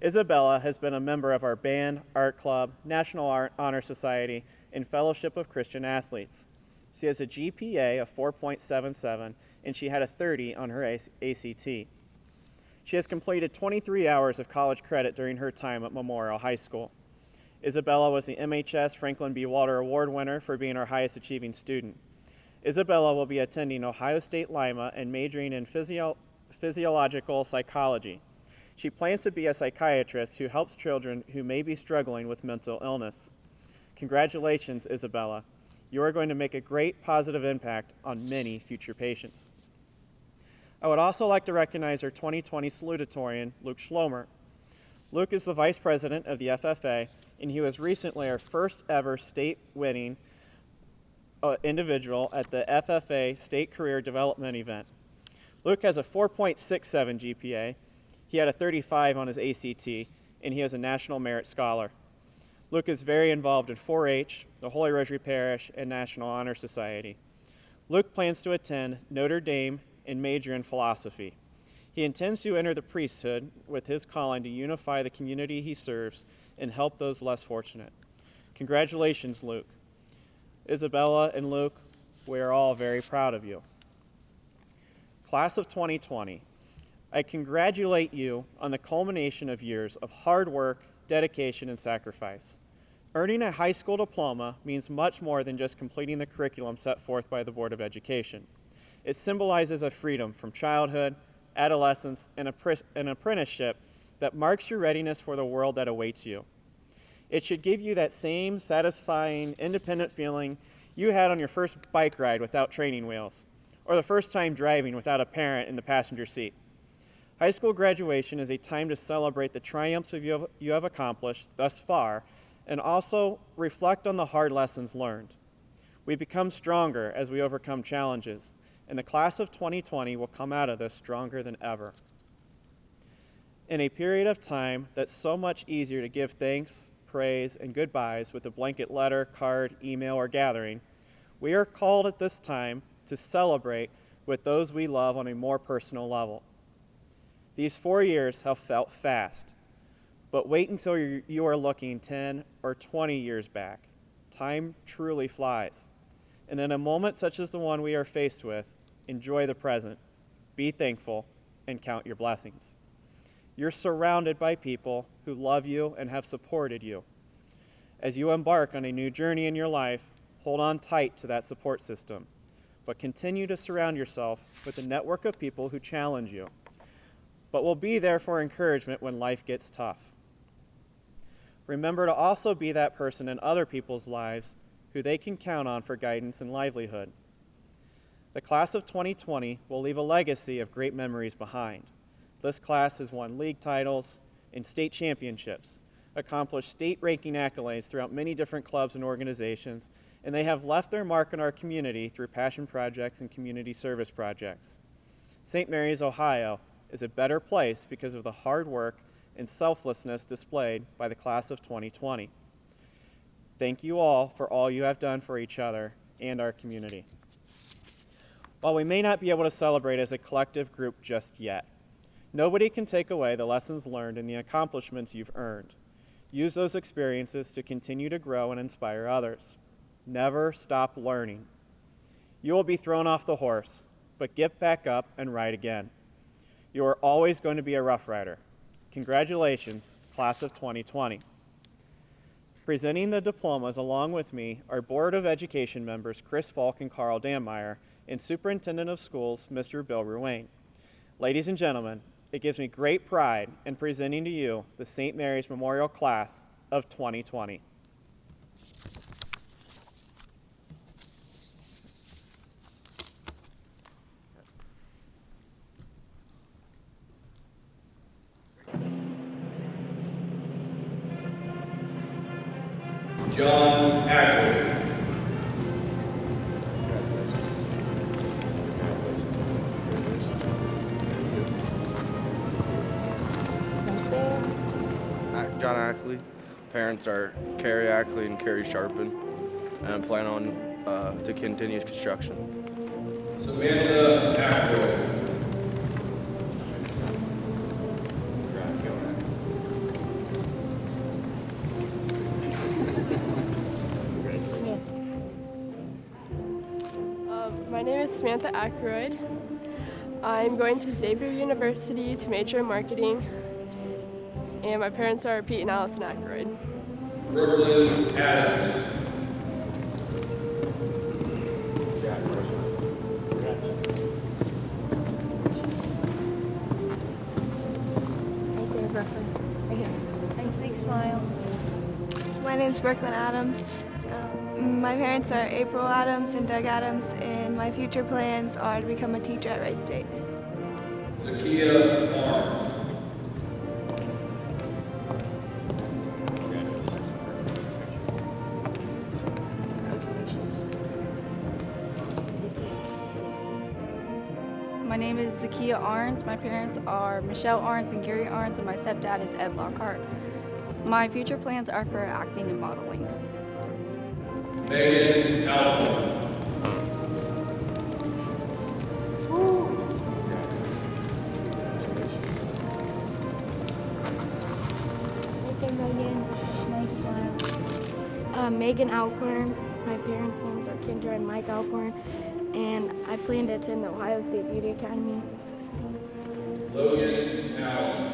Isabella has been a member of our band, art club, National Honor Society, and Fellowship of Christian Athletes. She has a GPA of 4.77, and she had a 30 on her ACT. She has completed 23 hours of college credit during her time at Memorial High School. Isabella was the MHS Franklin B. Walter Award winner for being our highest achieving student. Isabella will be attending Ohio State Lima and majoring in physiological psychology. She plans to be a psychiatrist who helps children who may be struggling with mental illness. Congratulations, Isabella. You are going to make a great positive impact on many future patients. I would also like to recognize our 2020 salutatorian, Luke Schlomer. Luke is the vice president of the FFA, and he was recently our first ever state-winning individual at the FFA State Career Development event. Luke has a 4.67 GPA. He had a 35 on his ACT, and he is a National Merit Scholar. Luke is very involved in 4-H, the Holy Rosary Parish, and National Honor Society. Luke plans to attend Notre Dame and major in philosophy. He intends to enter the priesthood with his calling to unify the community he serves and help those less fortunate. Congratulations, Luke. Isabella and Luke, we are all very proud of you. Class of 2020, I congratulate you on the culmination of years of hard work, dedication, and sacrifice. Earning a high school diploma means much more than just completing the curriculum set forth by the Board of Education. It symbolizes a freedom from childhood, adolescence, and an apprenticeship that marks your readiness for the world that awaits you. It should give you that same satisfying, independent feeling you had on your first bike ride without training wheels, or the first time driving without a parent in the passenger seat. High school graduation is a time to celebrate the triumphs you have accomplished thus far, and also reflect on the hard lessons learned. We become stronger as we overcome challenges, and the class of 2020 will come out of this stronger than ever. In a period of time that's so much easier to give thanks, praise, and goodbyes with a blanket letter, card, email, or gathering, we are called at this time to celebrate with those we love on a more personal level. These 4 years have felt fast, but wait until you are looking 10 or 20 years back. time truly flies. And in a moment such as the one we are faced with, enjoy the present, be thankful, and count your blessings. You're surrounded by people who love you and have supported you. As you embark on a new journey in your life, hold on tight to that support system, but continue to surround yourself with a network of people who challenge you, but will be there for encouragement when life gets tough. Remember to also be that person in other people's lives who they can count on for guidance and livelihood. The class of 2020 will leave a legacy of great memories behind. This class has won league titles and state championships, accomplished state-ranking accolades throughout many different clubs and organizations, and they have left their mark in our community through passion projects and community service projects. St. Mary's, Ohio is a better place because of the hard work and selflessness displayed by the class of 2020. Thank you all for all you have done for each other and our community. While we may not be able to celebrate as a collective group just yet, nobody can take away the lessons learned and the accomplishments you've earned. Use those experiences to continue to grow and inspire others. Never stop learning. You will be thrown off the horse, but get back up and ride again. You are always going to be a Rough Rider. Congratulations, class of 2020. Presenting the diplomas along with me are Board of Education members Chris Falk and Carl Danmeyer and Superintendent of Schools, Mr. Bill Ruane. Ladies and gentlemen, it gives me great pride in presenting to you the St. Mary's Memorial Class of 2020. John Ackley. John Ackley. Parents are Carrie Ackley and Carrie Sharpen, and I plan on to continue construction. Samantha Ackley. My name is Samantha Ackroyd. I'm going to Xavier University to major in marketing, and my parents are Pete and Allison Ackroyd. Brooklyn Adams. Right there, Brooklyn. Right here. Nice big smile. My name is Brooklyn Adams. My parents are April Adams and Doug Adams, and my future plans are to become a teacher at Wright State. Zakia Barnes. My name is Zakia Arns. My parents are Michelle Arns and Gary Arns, and my stepdad is Ed Lockhart. My future plans are for acting and modeling. Megan Alma. Right there, Megan. Nice smile. Megan Alcorn. My parents' names are Kendra and Mike Alcorn, and I plan to attend the Ohio State Beauty Academy. Logan Allen.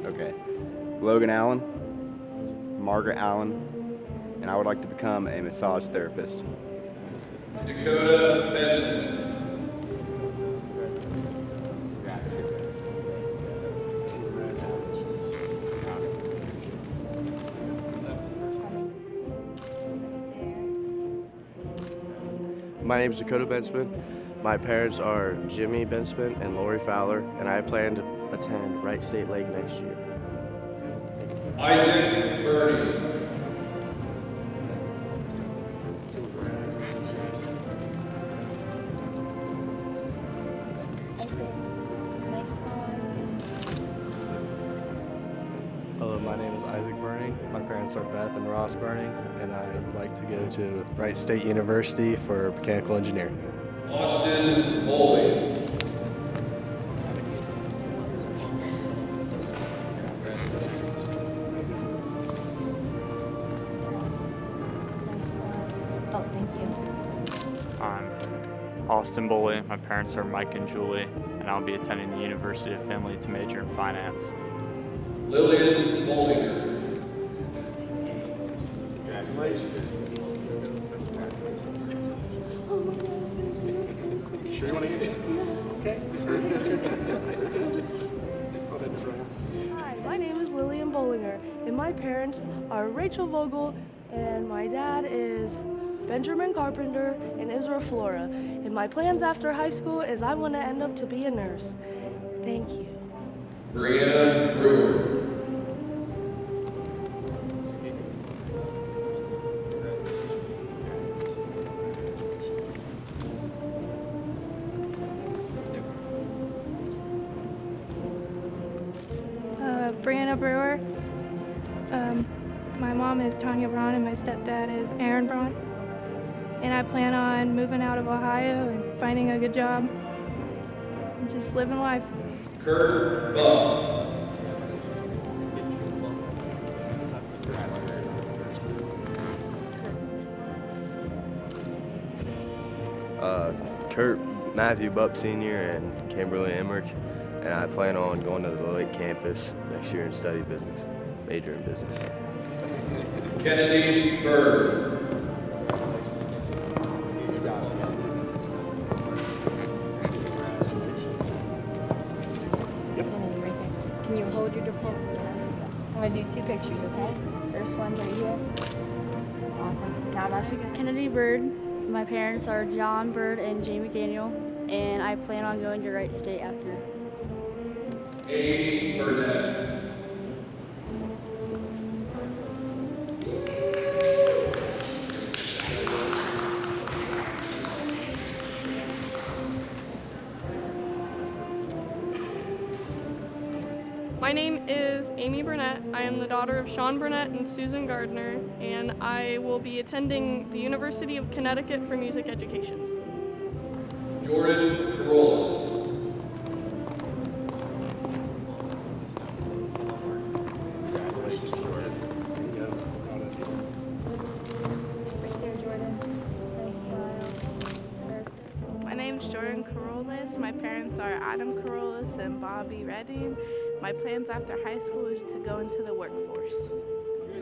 Okay. Logan Allen, Margaret Allen, and I would like to become a massage therapist. Dakota Benson. My name is Dakota Bensman. My parents are Jimmy Bensman and Lori Fowler, and I plan to attend Wright State Lake next year. Isaac Birdie. Right there. Nice smile. Hello, my name is Isaac Burning. My parents are Beth and Ross Burning, and I'd like to go to Wright State University for mechanical engineering. Austin Bowling. Oh, thank you. I'm Austin Boley. My parents are Mike and Julie, and I'll be attending the University of Findlay to major in finance. Lillian Bollinger. Congratulations. Sure you want to hear it? Okay. Hi, my name is Lillian Bollinger, and my parents are Rachel Vogel, and my dad is Benjamin Carpenter and Israel Flora. And my plans after high school is I want to end up to be a nurse. Thank you. Brianna Brewer. Brianna Brewer. My mom is Tanya Braun and my stepdad is Aaron Braun. And I plan on moving out of Ohio and finding a good job and just living life. Kurt Buck. Kurt Matthew Bupp Sr. and Kimberly Emmerich, and I plan on going to the Lake campus next year and study business, major in business. Kennedy Bird. Can you hold your diploma? I'm going to do 2 pictures, okay? First one right here. Awesome. Now I'm actually going to... Kennedy Bird. My parents are John Bird and Jamie Daniel, and I plan on going to Wright State after. A. Burnett. My name is Amy Burnett. I am the daughter of Sean Burnett and Susan Gardner, and I will be attending the University of Connecticut for music education. Jordan Carolus. Right there, Jordan. Nice smile. Perfect. My name's Jordan Carolus. My parents are Adam Carolus and Bobby Redding. My plans after high school is to go into the workforce.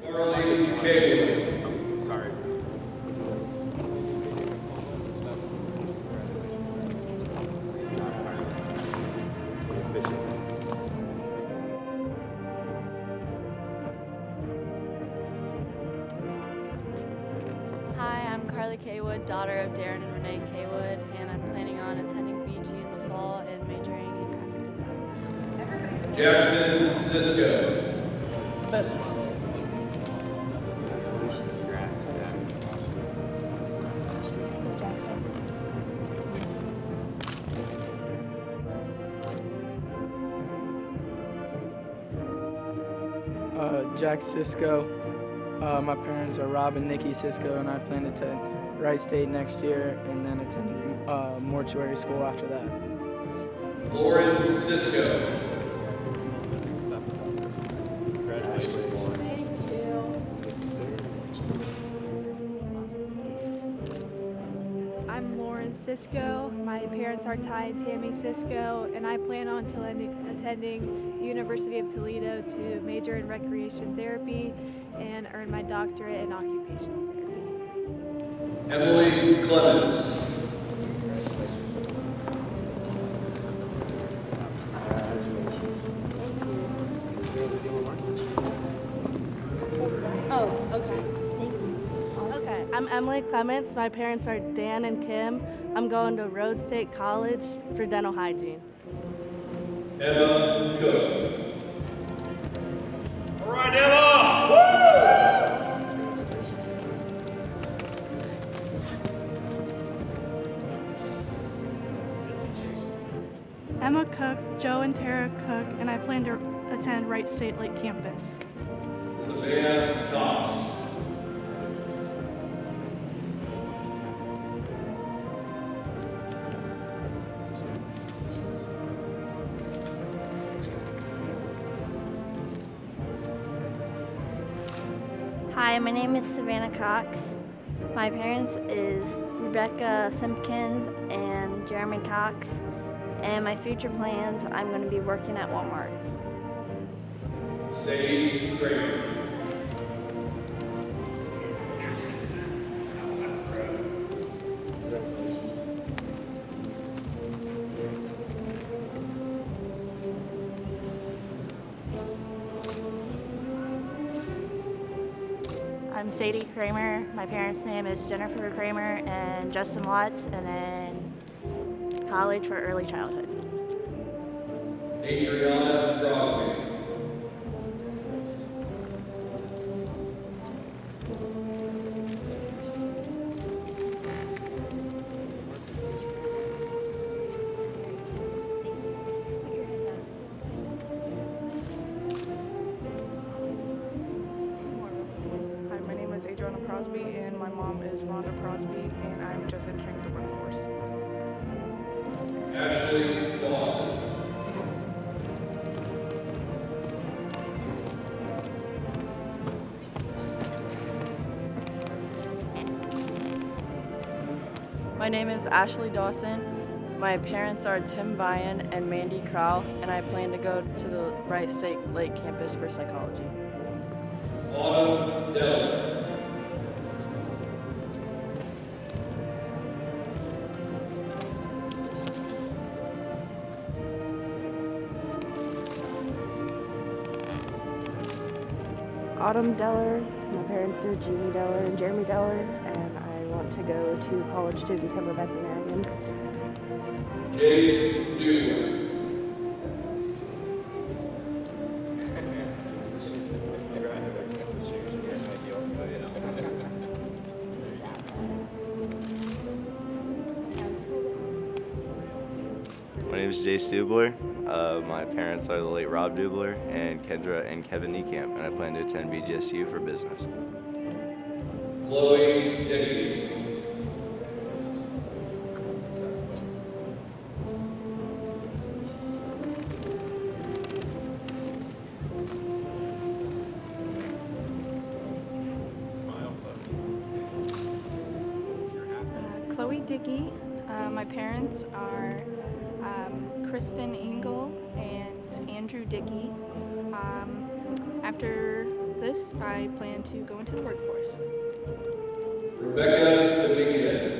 Carly Cagle. Sorry. Hi, I'm Carly Kaywood, daughter of Darren and Renee Kaywood, and I'm planning on attending BG in the fall and majoring in graphic design. Jackson Cisco. Jack Cisco. My parents are Rob and Nikki Cisco, and I plan to attend Wright State next year and then attending mortuary school after that. Lauren Cisco. I'm Lauren Cisco. My parents are Ty and Tammy Cisco, and I plan on attending University of Toledo to major in recreation therapy and earn my doctorate in occupational therapy. Emily Clemens. Oh, okay. Thank you. Okay, I'm Emily Clements. My parents are Dan and Kim. I'm going to Rhodes State College for dental hygiene. Emma Cook. All right, Emma! Emma Cook, Joe and Tara Cook, and I plan to attend Wright State Lake Campus. Savannah Cox. Hi, my name is Savannah Cox. My parents is Rebecca Simpkins and Jeremy Cox. And my future plans, I'm going to be working at Walmart. Sadie Kramer. I'm Sadie Kramer. My parents' name is Jennifer Kramer and Justin Watts, and then college for early childhood. Adriana Crosby. Hi, my name is Adriana Crosby, and my mom is Rhonda Crosby, and I'm just entering the workforce. Ashley Dawson. My name is Ashley Dawson. My parents are Tim Byan and Mandy Crowell, and I plan to go to the Wright State Lake campus for psychology. Autumn Dell. Autumn Deller. My parents are Jeannie Deller and Jeremy Deller, and I want to go to college to become a veterinarian. Jace Dewar. My name is Jace Dubler. My parents are the late Rob Dubler and Kendra and Kevin Niekamp, and I plan to attend BGSU for business. Chloe Dickey. Chloe Dickey. My parents are Kristen Engel and Andrew Dickey. After this, I plan to go into the workforce. Rebecca Dominguez.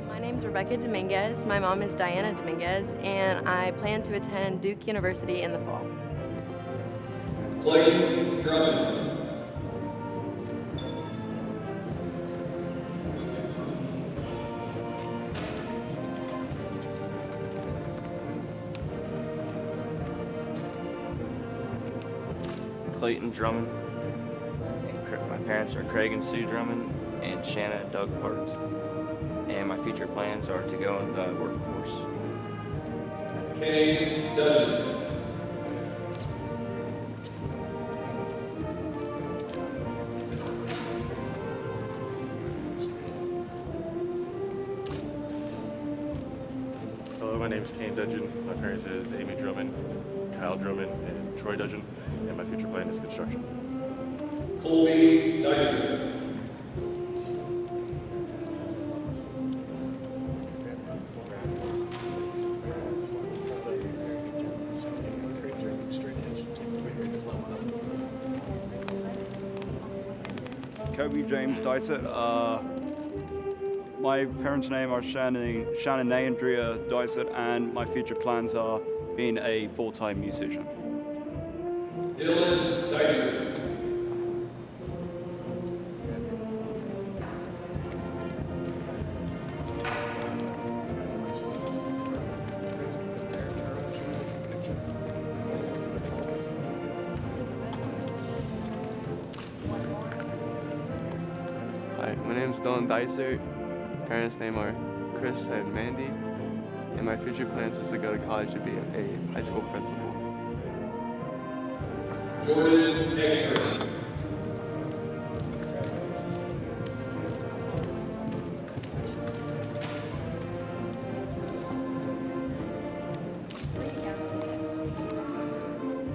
My name's Rebecca Dominguez. My mom is Diana Dominguez, and I plan to attend Duke University in the fall. Clayton Drummond. Clayton Drummond. And my parents are Craig and Sue Drummond and Shanna and Doug Parks. And my future plans are to go in the workforce. Kay Dudgeon. Hello, my name is Kane Dudgeon. My parents is Amy Drummond, Kyle Drummond, and Troy Dudgeon, and my future plan is construction. Colby Dyson. Kobe James Dysett. My parents' name are Shannon and Andrea Dysett, and my future plans are being a full-time musician. Dylan Dyson. Hi, my name is Dylan Dicer. Parents' name are Chris and Mandy. And my future plans is to go to college to be a high school principal. Jordan Egbert.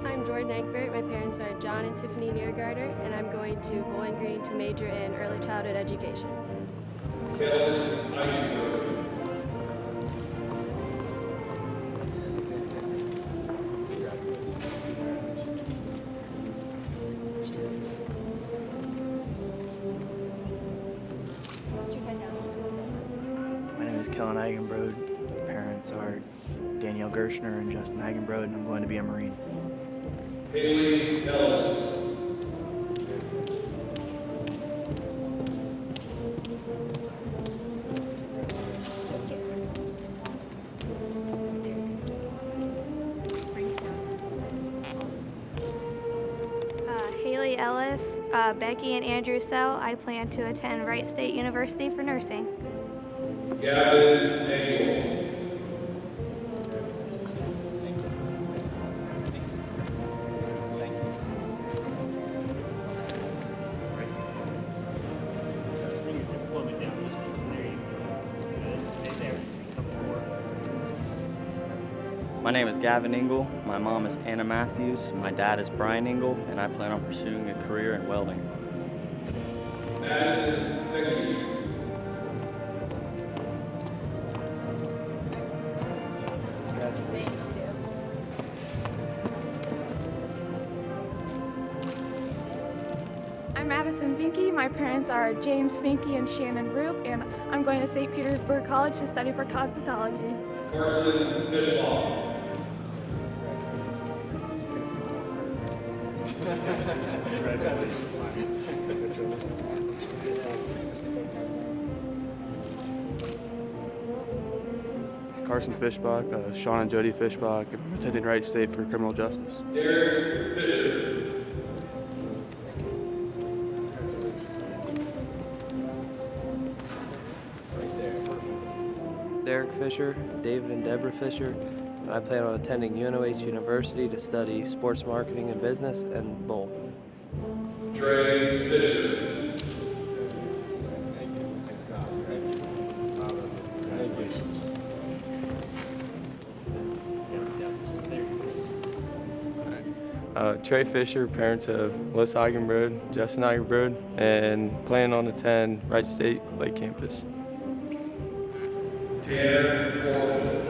I'm Jordan Egbert. My parents are John and Tiffany Niergarter, and I'm going to Bowling Green to major in early childhood education. Kellen Eigenberg. My name is Kellen Eigenbrod. My parents are Danielle Gershner and Justin Eigenbrod, and I'm going to be a Marine. Haley Ellis. Haley Ellis, Becky and Andrew Sell. I plan to attend Wright State University for nursing. Gavin Engel. My name is Gavin Engel. My mom is Anna Matthews. My dad is Brian Engel, and I plan on pursuing a career in welding. Madison Vicky. I'm Madison Finke. My parents are James Finke and Shannon Roop, and I'm going to St. Petersburg College to study for cosmetology. Carson Fishbaum. Carson Fishbach, Sean and Jody Fishbach. I'm attending Wright State for criminal justice. Derek Fisher. Derek Fisher, David and Deborah Fisher. I plan on attending UNOH University to study sports marketing and business and bowl. Trey Fisher. Trey Fisher, parents of Melissa Eigenbrod, Justin Eigenbrod, and planning on attend Wright State Lake Campus. Tanner Corbin.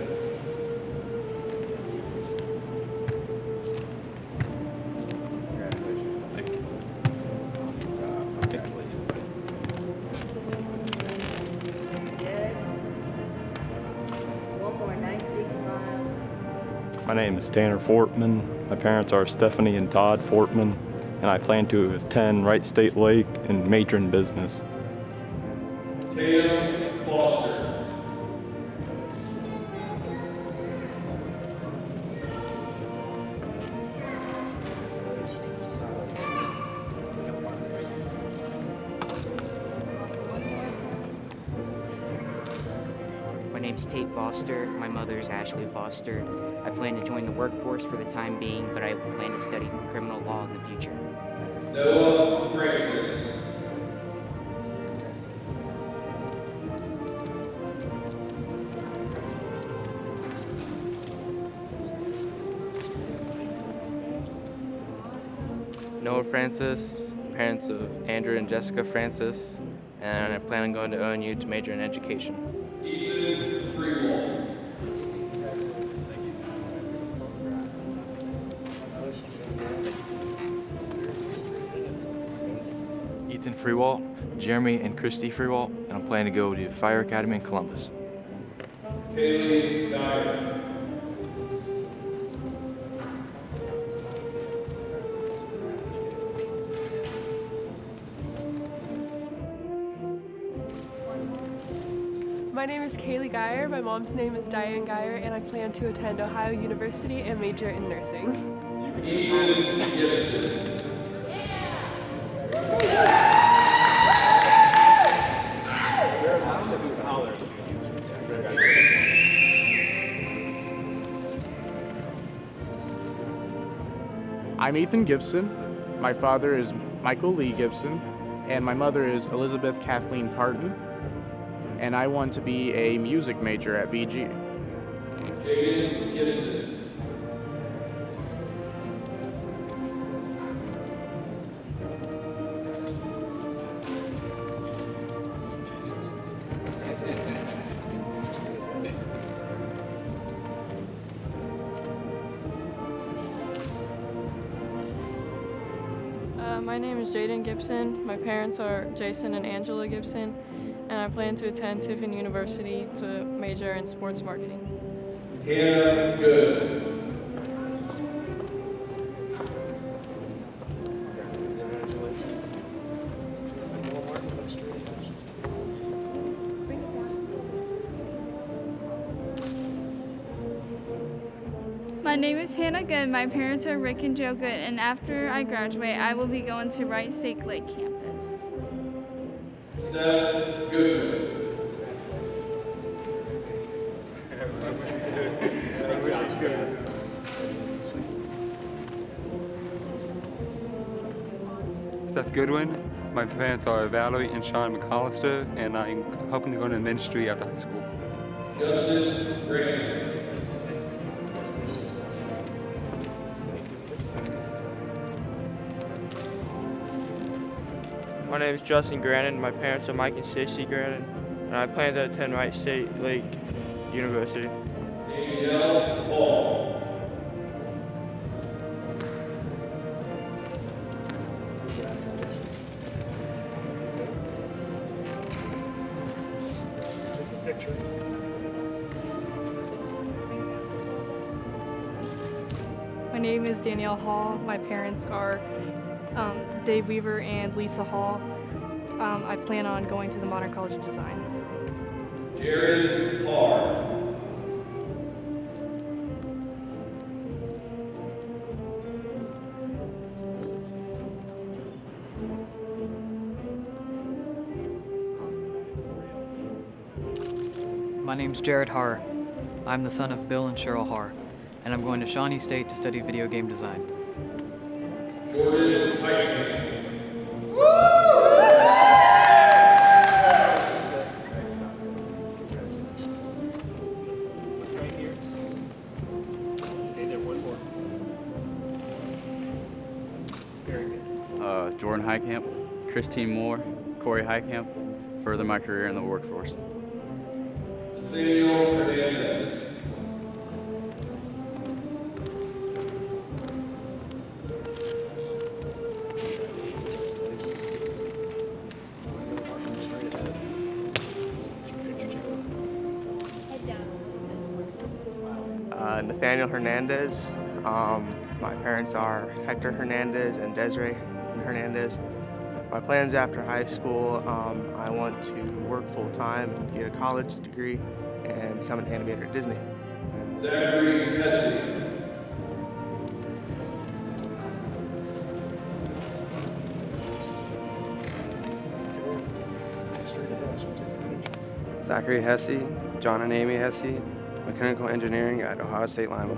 My name is Tanner Fortman. My parents are Stephanie and Todd Fortman, and I plan to attend Wright State Lake and major in business. Tatum Foster. My name's Tate Foster. My mother's Ashley Foster. I plan to join the workforce for the time being, but I plan to study criminal law in the future. Noah Francis. Noah Francis, parents of Andrew and Jessica Francis, and I plan on going to ONU to major in education. Ethan Freewald. Ethan Freewalt, Jeremy and Christy Freewalt, and I'm planning to go to Fire Academy in Columbus. Kaylee Dyer. My name is Kaylee Geyer. My mom's name is Diane Geyer, and I plan to attend Ohio University and major in nursing. Ethan Gibson. I'm Ethan Gibson. My father is Michael Lee Gibson, and my mother is Elizabeth Kathleen Parton, and I want to be a music major at BG. Jaden Gibson. My name is Jaden Gibson. My parents are Jason and Angela Gibson, and I plan to attend Tiffin University to major in sports marketing. Hannah Good. My name is Hannah Good. My parents are Rick and Joe Good, and after I graduate, I will be going to Wright State Lake campus. Seth Goodman. Seth Goodwin. My parents are Valerie and Sean McAllister, and I'm hoping to go into ministry after high school. Justin Graham. My name is Justin Grannon. My parents are Mike and Stacy Grannon, and I plan to attend Wright State Lake University. Danielle Hall. My name is Danielle Hall. My parents are Dave Weaver and Lisa Hall. I plan on going to the Modern College of Design. Jared Carr. My name's Jared Haar. I'm the son of Bill and Cheryl Haar, and I'm going to Shawnee State to study video game design. Jordan Heitkamp. Jordan Heitkamp, Christine Moore, Corey Heitkamp, further my career in the workforce. Nathaniel Hernandez. Nathaniel Hernandez. My parents are Hector Hernandez and Desiree Hernandez. My plans after high school, I want to work full-time and get a college degree and become an animator at Disney. Zachary Hesse. Zachary Hesse, John and Amy Hesse, mechanical engineering at Ohio State Lima.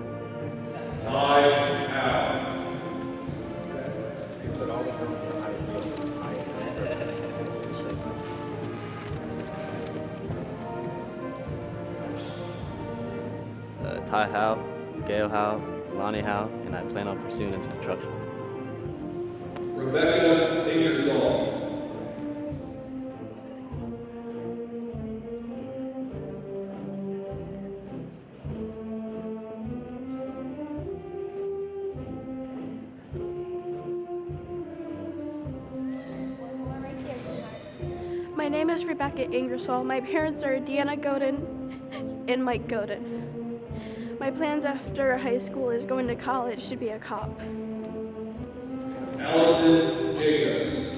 Ty Howe. Ty Howe, Gail Howe, Lonnie Howe, and I plan on pursuing into construction. Rebecca Ingersoll. My name is Rebecca Ingersoll. My parents are Deanna Godin and Mike Godin. My plans after high school is going to college to be a cop. Allison Jacobs.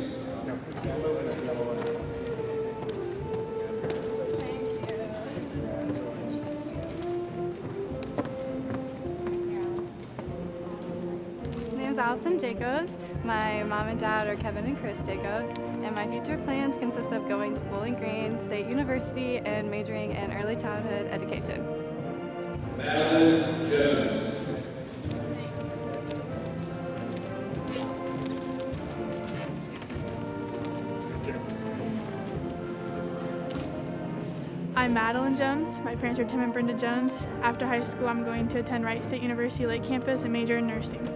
My name is Allison Jacobs. My mom and dad are Kevin and Chris Jacobs, and my future plans consist of going to Bowling Green State University and majoring in early childhood education. Madeline Jones. I'm Madeline Jones. My parents are Tim and Brenda Jones. After high school, I'm going to attend Wright State University Lake Campus and major in nursing.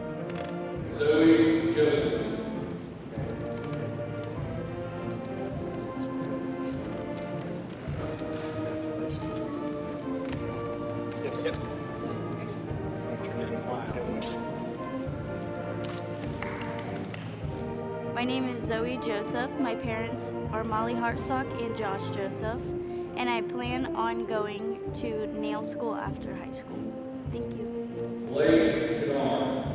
Zoe Joseph. My name is Zoe Joseph. My parents are Molly Hartsock and Josh Joseph, and I plan on going to nail school after high school. Thank you. Blake Kennard.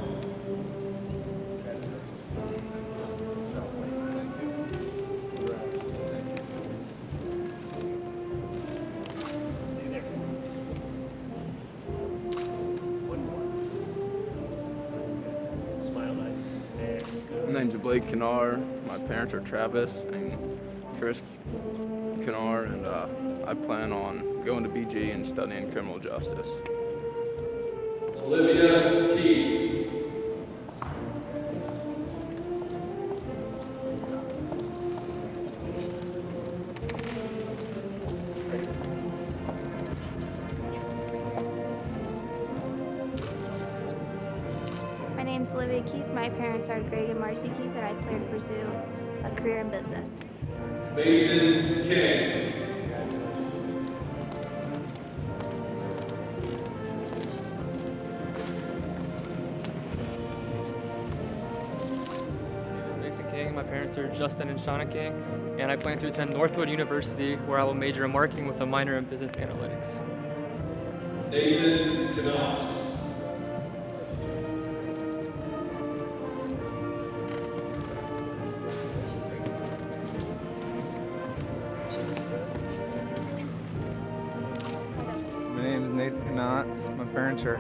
My name's Blake Kennard. My parents are Travis and Chris Kennard, and I plan on going to BG and studying criminal justice. Olivia Keith. My name's Olivia Keith. My parents are Greg and Marcy Keith, and I plan to pursue a career in business. Mason King. Mason King. My parents are Justin and Shauna King, and I plan to attend Northwood University, where I will major in marketing with a minor in business analytics. Nathan Knopf. My name is Nathan Knotts. My parents are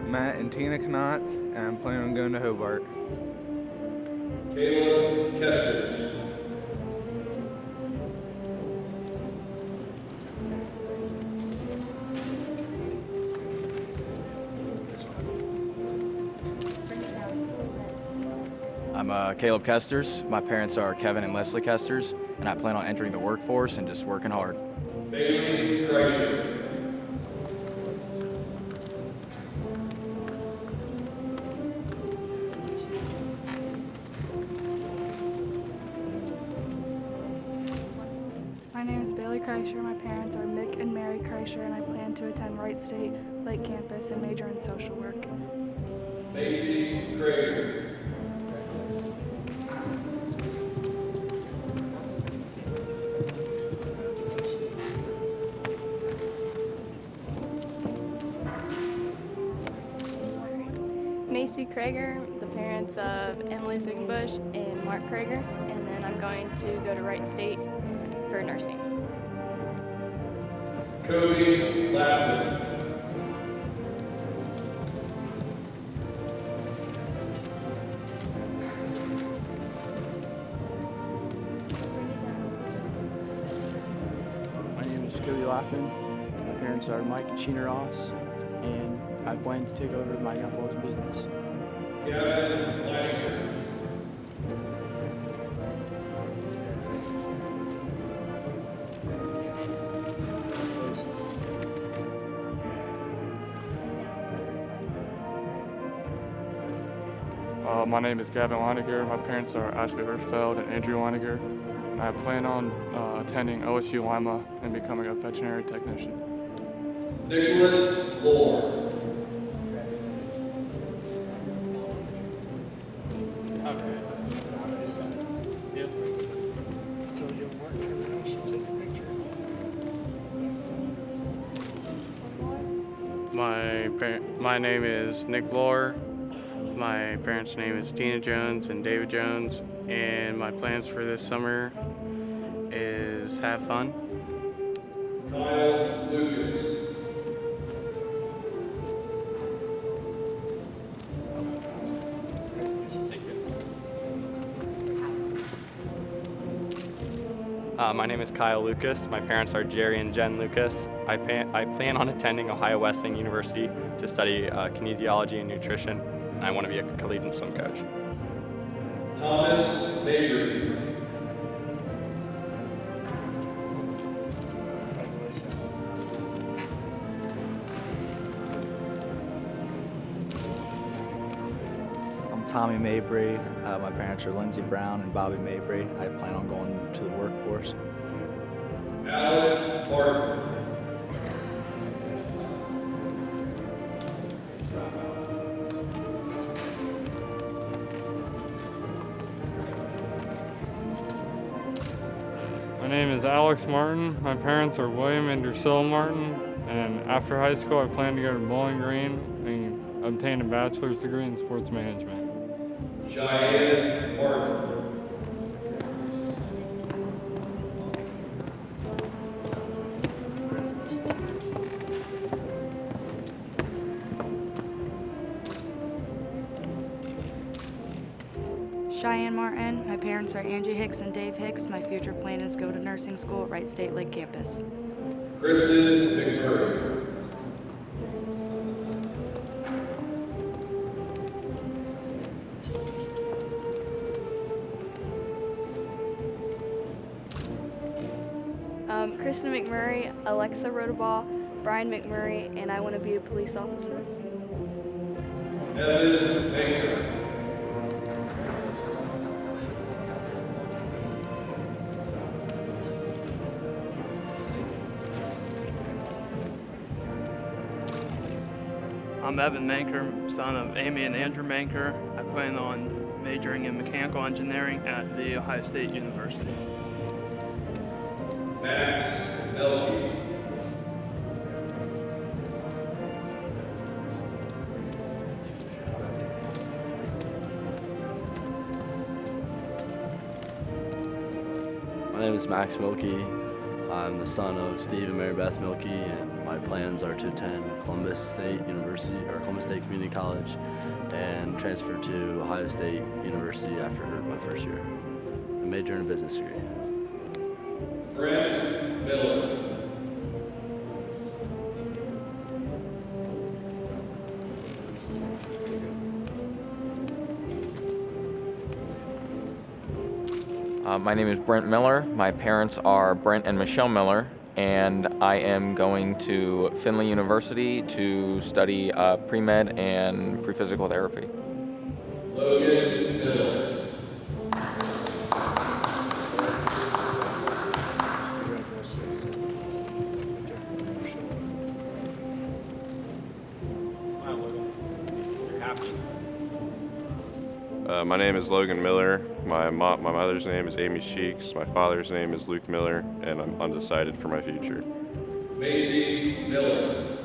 Matt and Tina Knotts, and I'm planning on going to Hobart. Caleb Kesters. I'm Caleb Kesters. My parents are Kevin and Leslie Kesters, and I plan on entering the workforce and just working hard. Bailey Kreischer. My name is Bailey Kreischer. My parents are Mick and Mary Kreischer, and I plan to attend Wright State Lake Campus and major in social work. Macy Craig. Macy Krager, the parents of Emily Ziegenbusch and Mark Krager, and then I'm going to go to Wright State for nursing. Cody Laffman. My name is Cody Laffman. My parents are Mike and Sheena Ross, and I plan to take over my uncle's business. Gavin Leininger. My name is Gavin Leininger. My parents are Ashley Hirschfeld and Andrew Leininger. And I plan on attending OSU Lima and becoming a veterinary technician. Nicholas Lore. My name is Nick Lore. My parents' name is Tina Jones and David Jones, and my plans for this summer is have fun. Kyle Lucas. My name is Kyle Lucas. My parents are Jerry and Jen Lucas. I plan on attending Ohio Wesleyan University to study kinesiology and nutrition. And I want to be a collegiate swim coach. Thomas Mabry. Tommy Mabry. My parents are Lindsey Brown and Bobby Mabry. I plan on going to the workforce. Alex Martin. My name is Alex Martin. My parents are William and Drusilla Martin, and after high school I plan to go to Bowling Green and obtain a bachelor's degree in sports management. Cheyenne Martin. Cheyenne Martin. My parents are Angie Hicks and Dave Hicks. My future plan is go to nursing school at Wright State Lake Campus. Kristen McMurray. Kristen McMurray, Alexa Rodabaugh, Brian McMurray, and I want to be a police officer. Evan Baker. I'm Evan Manker, son of Amy and Andrew Manker. I plan on majoring in mechanical engineering at The Ohio State University. Max Melke. My name is Max Milkey. I'm the son of Steve and Mary Beth Milkey, and my plans are to attend Columbus State University or Columbus State Community College and transfer to Ohio State University after my first year. I major in a business degree. Brent Miller. My name is Brent Miller. My parents are Brent and Michelle Miller, and I am going to Findlay University to study pre-med and pre-physical therapy. Logan Miller. My name is Logan Miller. My mother's name is Amy Sheeks. My father's name is Luke Miller, and I'm undecided for my future. Macy Miller.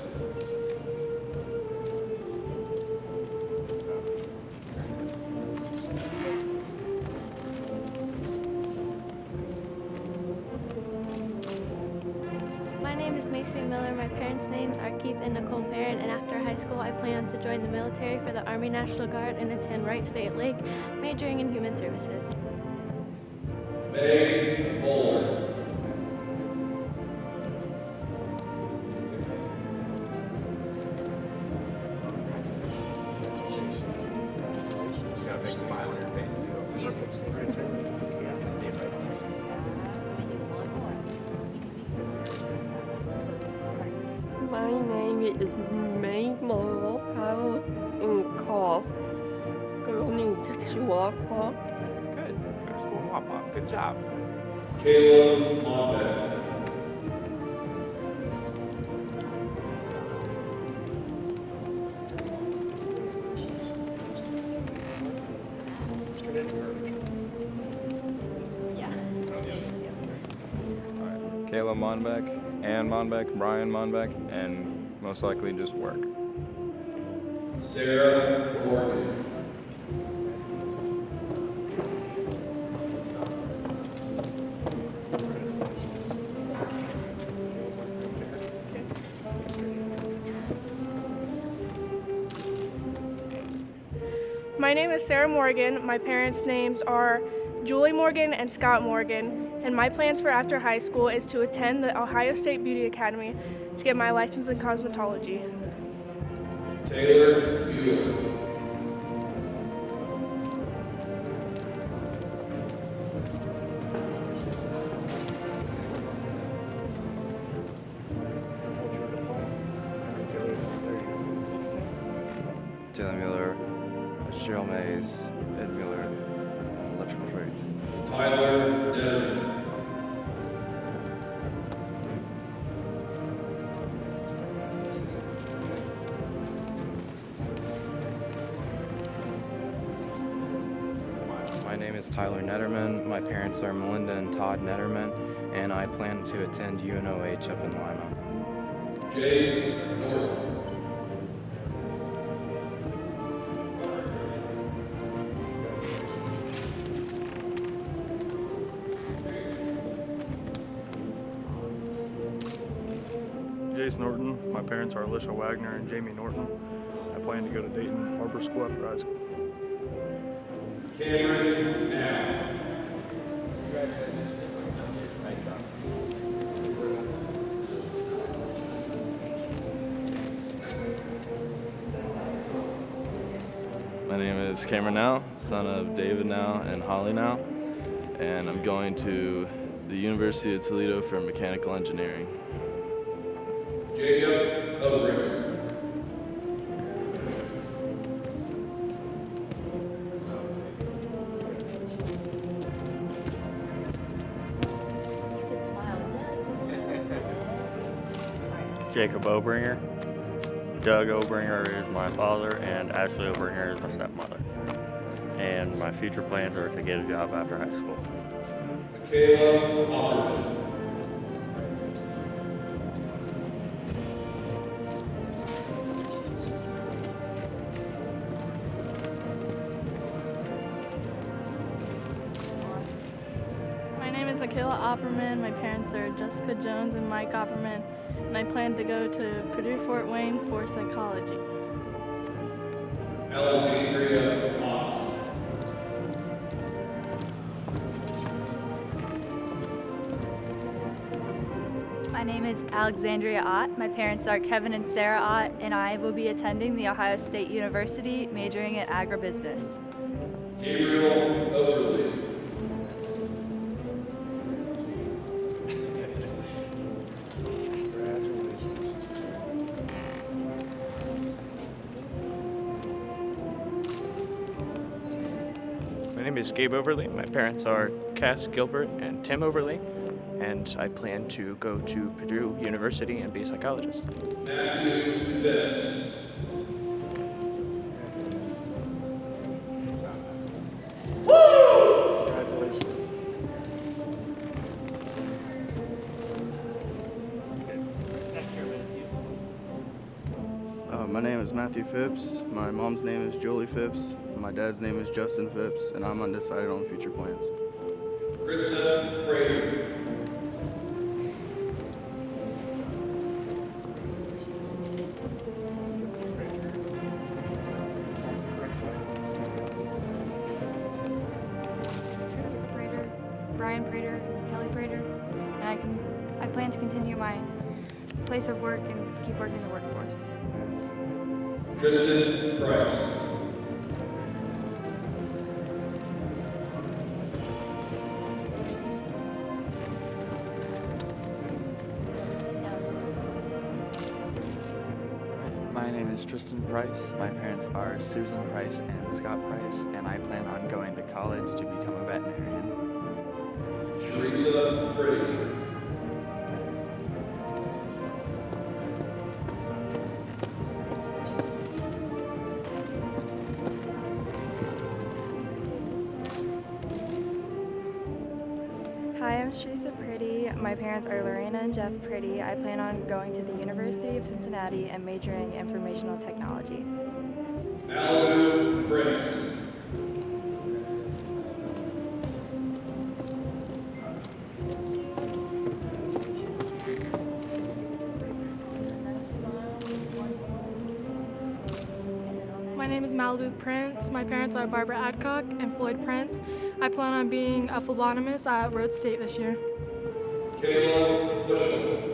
My name is Macy Miller. My parents' names are Keith and Nicole Barron, and after high school I plan to join the military for the Army National Guard and attend Wright State Lake, majoring in human services. Meg Moeller. My name is May Morrow. I'm in call. Going to Wapak. Good. Go to school in Wapak. Good job. Caleb Monbeck. Kayla Monbeck, Ann Monbeck, Brian Monbeck, and most likely just work. Sarah Morgan. My name is Sarah Morgan. My parents' names are Julie Morgan and Scott Morgan, and my plans for after high school is to attend the Ohio State Beauty Academy to get my license in cosmetology. Taylor Bueller. Taylor Mueller, Cheryl Mays, Ed Miller, electrical trades. Tyler Netterman. My name is Tyler Netterman. My parents are Melinda and Todd Netterman, and I plan to attend UNOH up in Lima. Jace Norton. Jace Norton. My parents are Alicia Wagner and Jamie Norton. I plan to go to Dayton Harbor School after high school. Cameron Now. My name is Cameron Now, son of David Now and Holly Now, and I'm going to the University of Toledo for mechanical engineering. Jacob Obringer. Jacob Obringer. Doug Obringer is my father, and Ashley Obringer is my stepmother. And my future plans are to get a job after high school. Michaela Opperman. My name is Michaela Opperman. My parents are Jessica Jones and Mike Opperman, and I plan to go to Purdue Fort Wayne for psychology. Alexandria Ott. My name is Alexandria Ott. My parents are Kevin and Sarah Ott, and I will be attending The Ohio State University, majoring in agribusiness. Gabriel Overly. My name is Gabe Overly. My parents are Cass Gilbert and Tim Overly, and I plan to go to Purdue University and be a psychologist. Matthew Phipps. Congratulations. My name is Matthew Phipps. My mom's name is Julie Phipps. My dad's name is Justin Phipps, and I'm undecided on future plans. Krista Prater. Krista Prater, Brian Prater, Kelly Prater, and I plan to continue my place of work and keep working in the workforce. Tristan Price. My name is Tristan Price. My parents are Susan Price and Scott Price, and I plan on going to college to become a veterinarian. Teresa Pretty. Hi, I'm Teresa Pretty. My parents are Lorena and Jeff Pretty. I plan on going to the University of Cincinnati and majoring in informational technology. Malibu Prince. My name is Malibu Prince. My parents are Barbara Adcock and Floyd Prince. I plan on being a phlebotomist at Rhodes State this year. Kayla Bushel.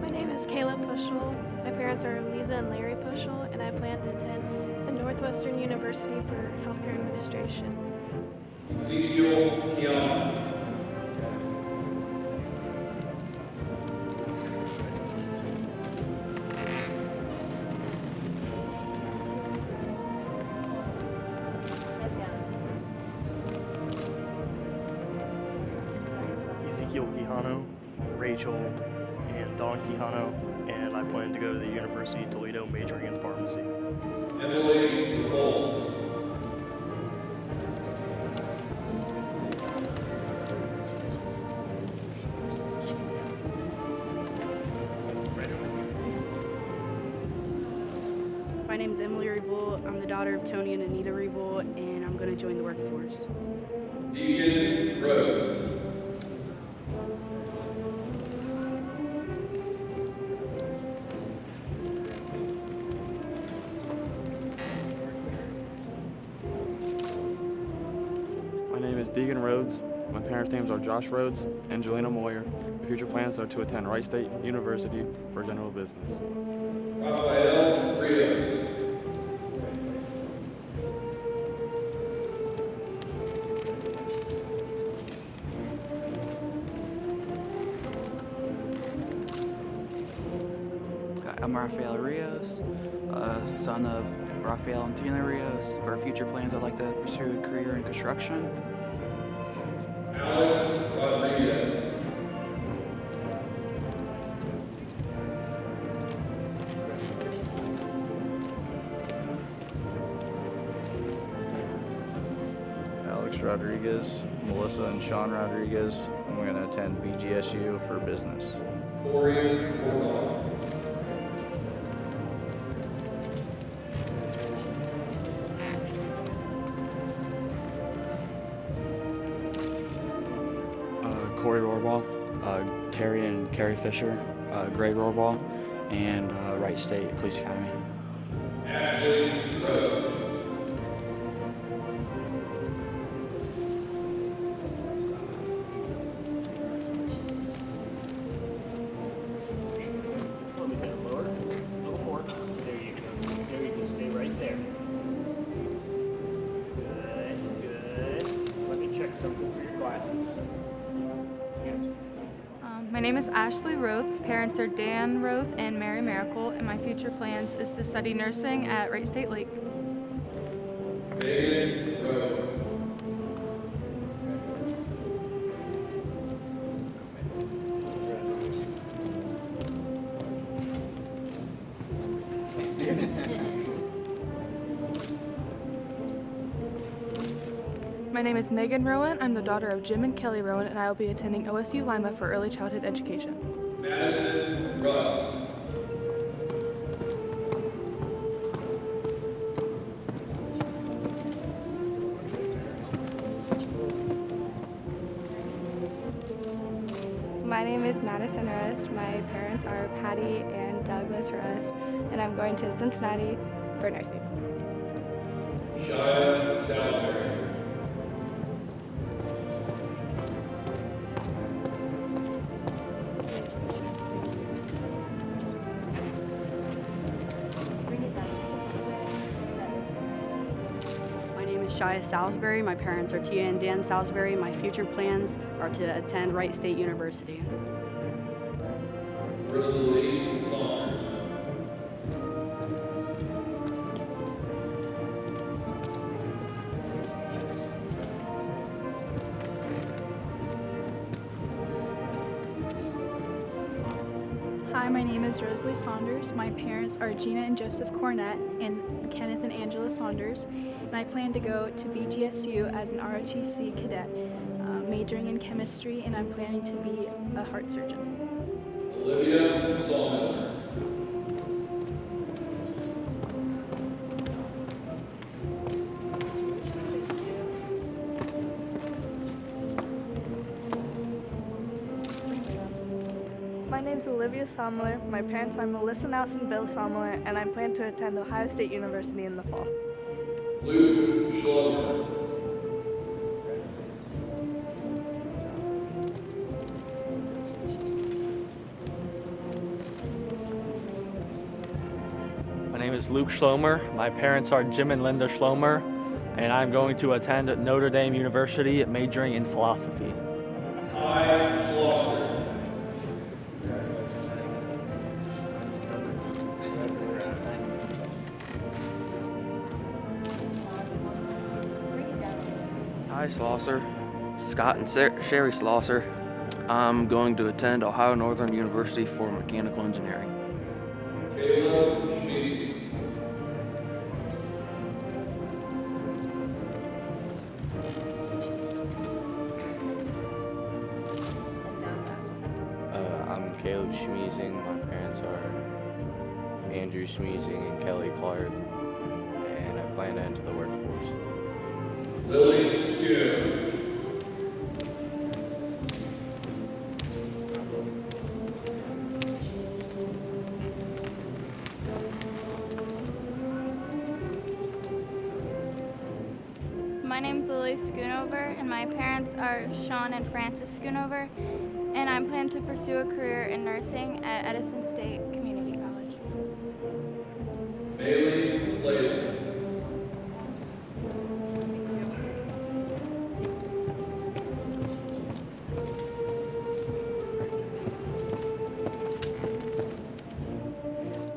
My name is Kayla Pushel. My parents are Lisa and Larry Pushel, and I plan to attend the Northwestern University for Healthcare Administration. Ezekiel Keanu. Ezekiel Quijano, Rachel, and Don Quijano, and I plan to go to the University of Toledo majoring in pharmacy. Emily Revolt. My name is Emily Revolt. I'm the daughter of Tony and Anita Revolt, and I'm going to join the workforce. Deacon Rhodes. My name is Deegan Rhodes. My parents' names are Josh Rhodes and Jelena Moyer. My future plans are to attend Wright State University for general business. Rafael Rios. I'm Rafael Rios, son of Rafael and Tina Rios. For future plans, I'd like to pursue a career in construction. Alex Rodriguez. Alex Rodriguez, Melissa and Sean Rodriguez. I'm going to attend BGSU for business. Corey Morgan. Corey Rohrball, Terry and Carrie Fisher, Greg Rohrball, and Wright State Police Academy. Ashley Rose. A little bit lower, a little more. There you go. There you go. Stay right there. Good, good. Let me check something for your glasses. My name is Ashley Roth. Parents are Dan Roth and Mary Miracle, and my future plans is to study nursing at Wright State Lake. Megan Rowe. My name is Megan Rowan. I'm the daughter of Jim and Kelly Rowan, and I will be attending OSU Lima for early childhood education. Madison Rust. My name is Madison Rust. My parents are Patty and Douglas Rust, and I'm going to Cincinnati for nursing. Shia Salisbury. My name is Shia Salisbury. My parents are Tia and Dan Salisbury. My future plans are to attend Wright State University. Rosalie Saunders. Hi, my name is Rosalie Saunders. My parents are Gina and Joseph Cornett and Kenneth and Angela Saunders, and I plan to go to BGSU as an ROTC cadet, majoring in chemistry, and I'm planning to be a heart surgeon. Olivia Sawmiller. My name's Olivia Somler. My parents are Melissa Nouse and Bill Somler, and I plan to attend Ohio State University in the fall. Luke Schlover. My name is Luke Schlomer. My parents are Jim and Linda Schlomer. and I'm going to attend Notre Dame University, majoring in philosophy. Ty Schlosser. Ty Schlosser, Scott and Sherry Schlosser. I'm going to attend Ohio Northern University for mechanical engineering. Caleb Schmeezy. I'm Caleb Schmeezing. My parents are Andrew Schmeezing and Kelly Clark, and I plan to enter the workforce. Lily Scudo. My name's Lily Schoonover, and my parents are Sean and Francis Schoonover, and I'm planning to pursue a career in nursing at Edison State Community College. Bailey Slater.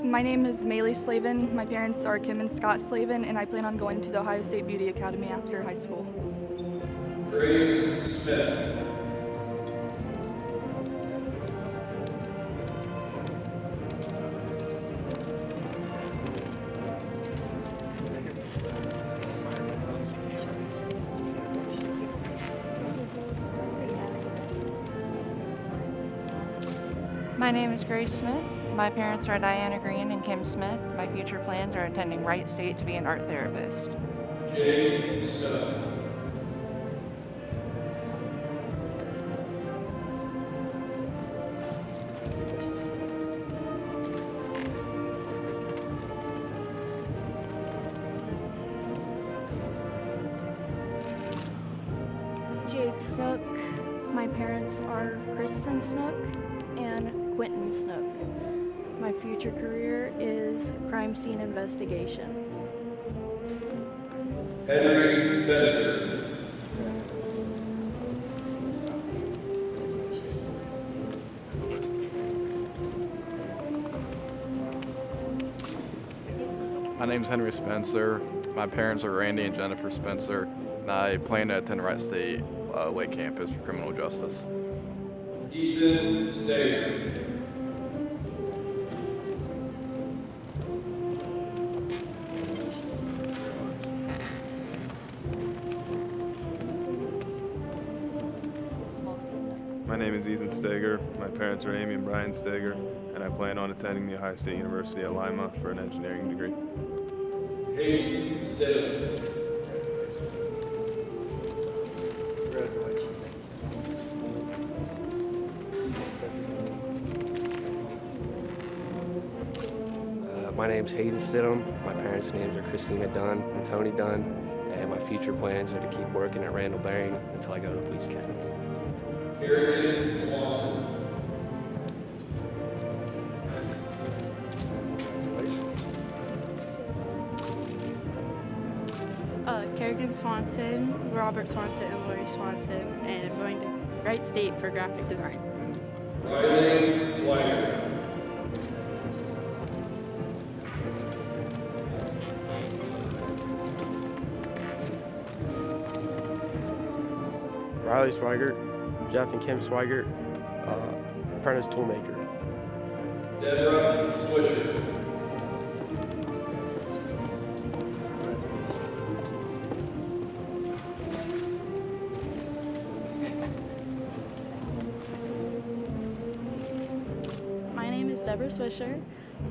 My name is Maylee Slavin. My parents are Kim and Scott Slavin, and I plan on going to the Ohio State Beauty Academy after high school. Grace Smith. My name is Grace Smith. My parents are Diana Green and Kim Smith. My future plans are attending Wright State to be an art therapist. Jay Stuck. Jade Snook. My parents are Kristen Snook and Quentin Snook. My future career is crime scene investigation. Henry Spencer. My name is Henry Spencer. My parents are Randy and Jennifer Spencer, and I plan to attend Wright State Lake Campus for criminal justice. Ethan Stager. My name is Ethan Steger. My parents are Amy and Brian Steger, and I plan on attending the Ohio State University at Lima for an engineering degree. Hayden Staley. Congratulations. My name's Hayden Stidham. My parents' names are Christina Dunn and Tony Dunn, and my future plans are to keep working at Randall Bering until I go to police academy. Kerrigan Swanson. Kerrigan Swanson, Robert Swanson, and Lori Swanson, and I'm going to Wright State for graphic design. Riley Swigert. Riley Swigert, Jeff and Kim Swigert, apprentice toolmaker. Deborah Swisher. My name is Deborah Swisher.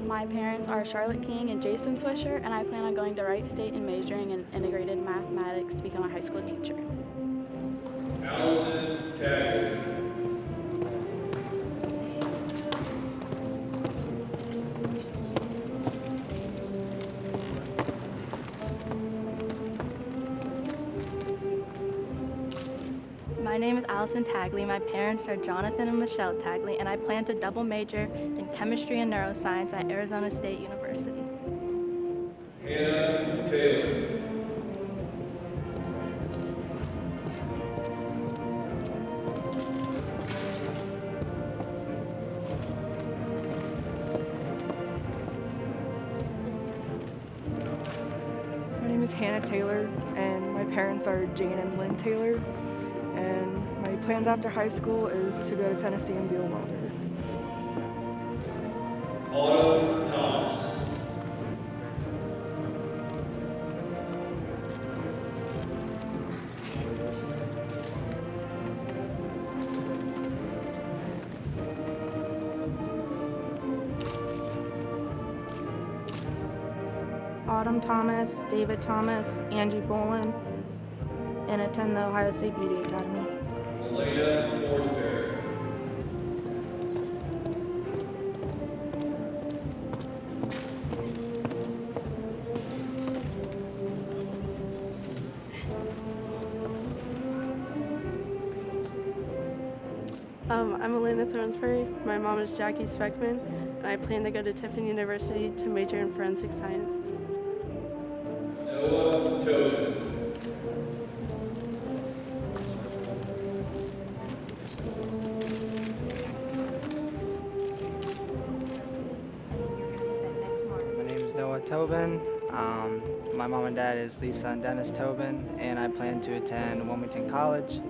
My parents are Charlotte King and Jason Swisher, and I plan on going to Wright State and majoring in integrated mathematics to become a high school teacher. Allison Taggart. My name is Allison Tagley. My parents are Jonathan and Michelle Tagley, and I plan to double major in chemistry and neuroscience at Arizona State University. Hannah Taylor. Hannah Taylor, and my parents are Jane and Lynn Taylor. And my plans after high school is to go to Tennessee and be a welder. Autumn Thomas. Autumn Thomas, David Thomas, Angie Bolin, and attend the Ohio State Beauty Academy. Elena Forsberry. I'm Elena Thornsbury. My mom is Jackie Speckman, and I plan to go to Tiffin University to major in forensic science. Noah Tobin. My name is Noah Tobin. My mom and dad is Lisa and Dennis Tobin, and I plan to attend Wilmington College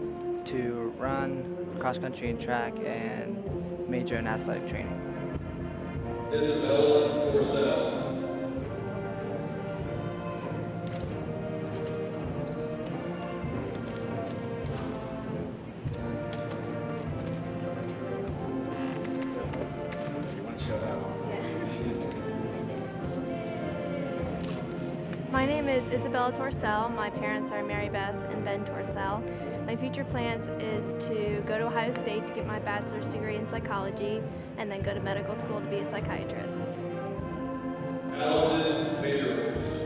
to run cross country and track and major in athletic training. Isabella Dorsell. My name is Isabella Torsell. My parents are Mary Beth and Ben Torsell. My future plans is to go to Ohio State to get my bachelor's degree in psychology and then go to medical school to be a psychiatrist. Allison Baderhurst.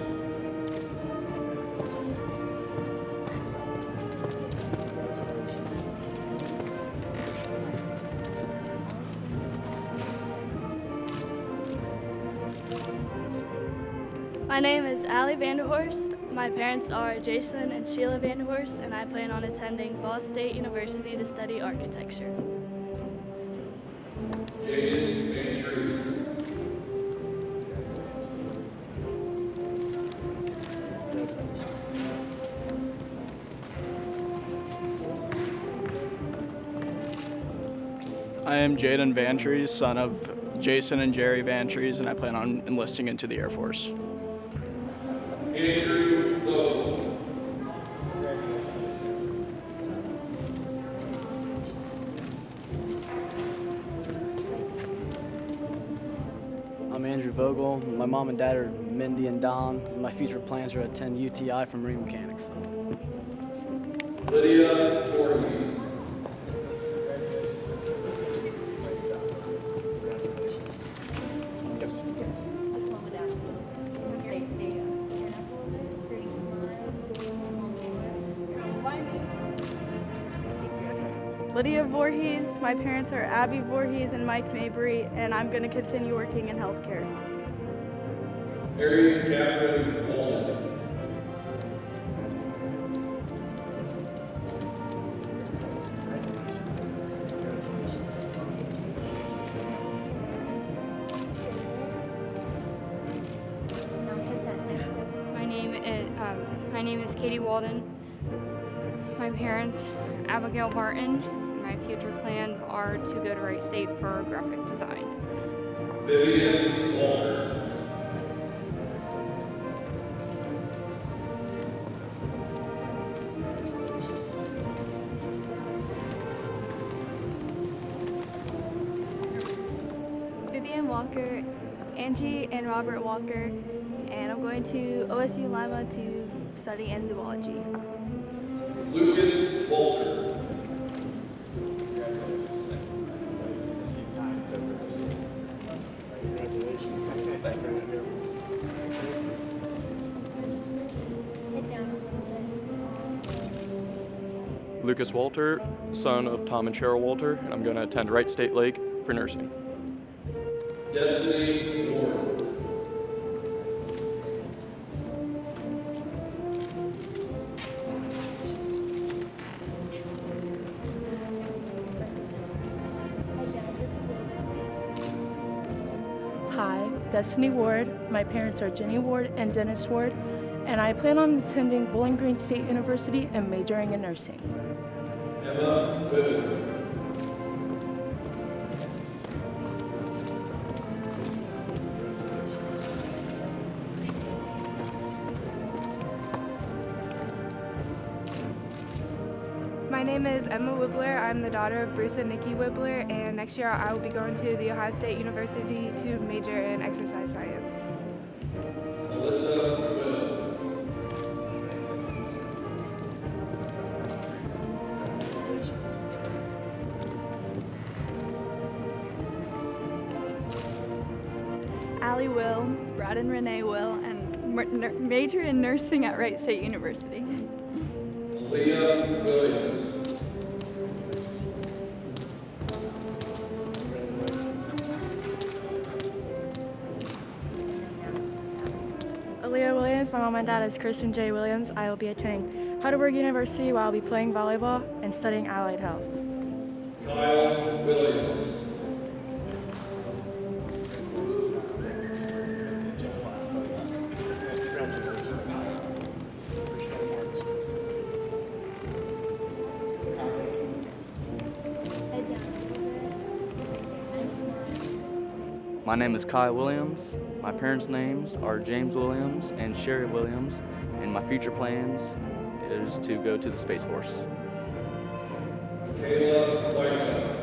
My name is Allie Vanderhorst. My parents are Jason and Sheila Vanderhorst, and I plan on attending Ball State University to study architecture. Jaden Van Trees. I am Jaden Vantries, son of Jason and Jerry Vantries, and I plan on enlisting into the Air Force. Andrew Lowe. I'm Andrew Vogel. My mom and dad are Mindy and Don, and my future plans are to attend UTI for marine mechanics. Lydia Voorhees. Lydia Voorhees. My parents are Abby Voorhees and Mike Mabry, and I'm going to continue working in healthcare. Mary Catherine Walden. My name is Katie Walden. My parents, Abigail Barton. My future plans are to go to Wright State for graphic design. Vivian Walker. Vivian Walker, Angie and Robert Walker, and I'm going to OSU Lima to study in zoology. Lucas Walter. Lucas Walter, son of Tom and Cheryl Walter, and I'm going to attend Wright State Lake for nursing. Destiny Ward. Hi, Destiny Ward. My parents are Jenny Ward and Dennis Ward, and I plan on attending Bowling Green State University and majoring in nursing. Emma Whitman. My name is Emma Wibbler. I'm the daughter of Bruce and Nikki Wibbler, and next year I will be going to The Ohio State University to major in exercise science. Alyssa Will. Allie Will, Brad and Renee Will, and major in nursing at Wright State University. Leah Williams. Aaliyah Williams, my mom and dad is Kristen J. Williams. I will be attending Heidelberg University while I'll be playing volleyball and studying allied health. Kyle Williams. My name is Kyle Williams. My parents' names are James Williams and Sherry Williams, and my future plans is to go to the Space Force. Kayla Whitehead.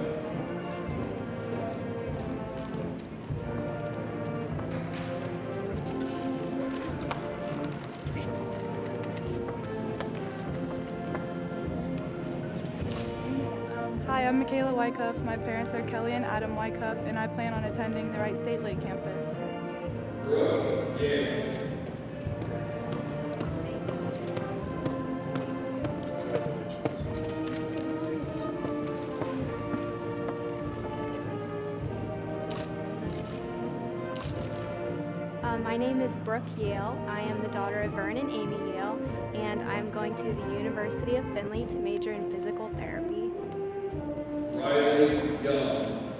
Hi, I'm Michaela Wyckoff. My parents are Kelly and Adam Wyckoff, and I plan on attending the Wright State Lake campus. Brooke Yang. My name is Brooke Yale. I am the daughter of Vern and Amy Yale, and I'm going to the University of Findlay to major in physical therapy. Riley Young.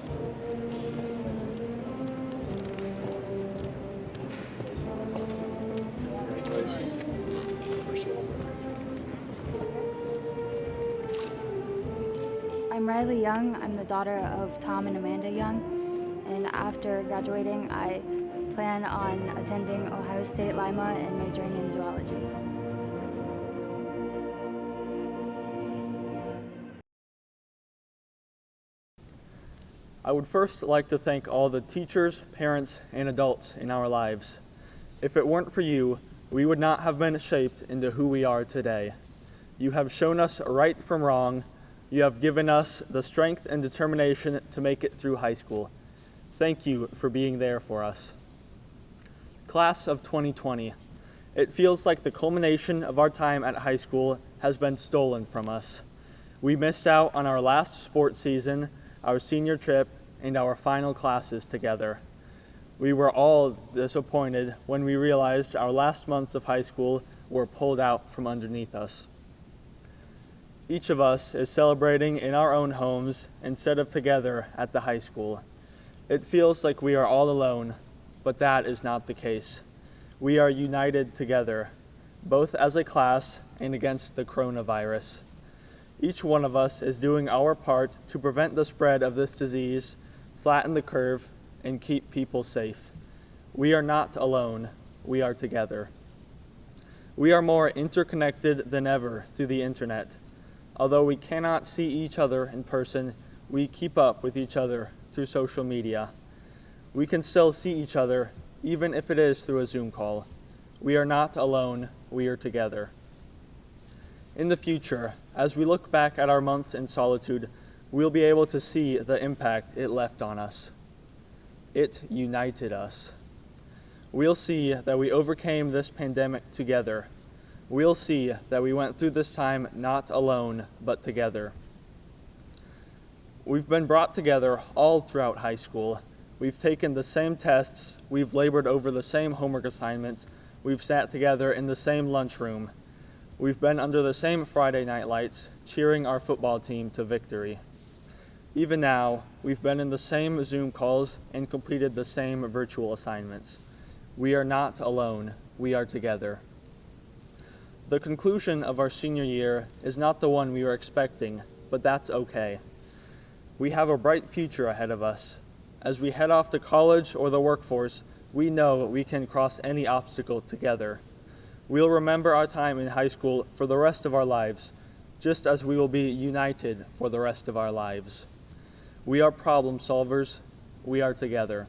I'm Riley Young. I'm the daughter of Tom and Amanda Young, and after graduating, I plan on attending Ohio State Lima and majoring in zoology. I would first like to thank all the teachers, parents, and adults in our lives. If it weren't for you, we would not have been shaped into who we are today. You have shown us right from wrong. You have given us the strength and determination to make it through high school. Thank you for being there for us. Class of 2020. It feels like the culmination of our time at high school has been stolen from us. We missed out on our last sports season, our senior trip, and our final classes together. We were all disappointed when we realized our last months of high school were pulled out from underneath us. Each of us is celebrating in our own homes instead of together at the high school. It feels like we are all alone, but that is not the case. We are united together, both as a class and against the coronavirus. Each one of us is doing our part to prevent the spread of this disease, flatten the curve, and keep people safe. We are not alone. We are together. We are more interconnected than ever through the internet. Although we cannot see each other in person, we keep up with each other through social media. We can still see each other, even if it is through a Zoom call. We are not alone, we are together. In the future, as we look back at our months in solitude, we'll be able to see the impact it left on us. It united us. We'll see that we overcame this pandemic together. We'll see that we went through this time not alone, but together. We've been brought together all throughout high school. We've taken the same tests, we've labored over the same homework assignments, we've sat together in the same lunchroom. We've been under the same Friday night lights, cheering our football team to victory. Even now, we've been in the same Zoom calls and completed the same virtual assignments. We are not alone, we are together. The conclusion of our senior year is not the one we were expecting, but that's okay. We have a bright future ahead of us. As we head off to college or the workforce, we know we can cross any obstacle together. We'll remember our time in high school for the rest of our lives, just as we will be united for the rest of our lives. We are problem solvers. We are together.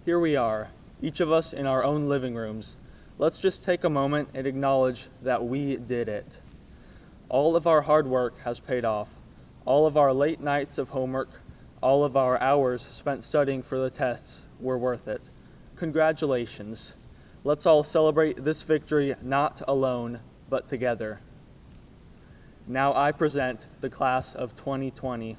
Here we are, each of us in our own living rooms. Let's just take a moment and acknowledge that we did it. All of our hard work has paid off. All of our late nights of homework, all of our hours spent studying for the tests were worth it. Congratulations. Let's all celebrate this victory not alone, but together. Now I present the class of 2020.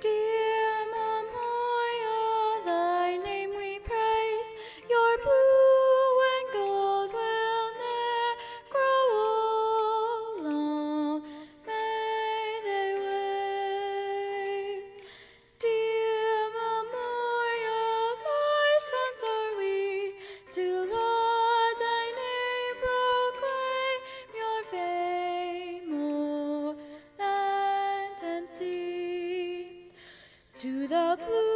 Dear Memorial, thy name we praise. Your blue and gold will ne'er grow old. Long may they wave. Dear Memorial, thy sons are we. To Lord thy name proclaim your fame o'er land and sea. To the blue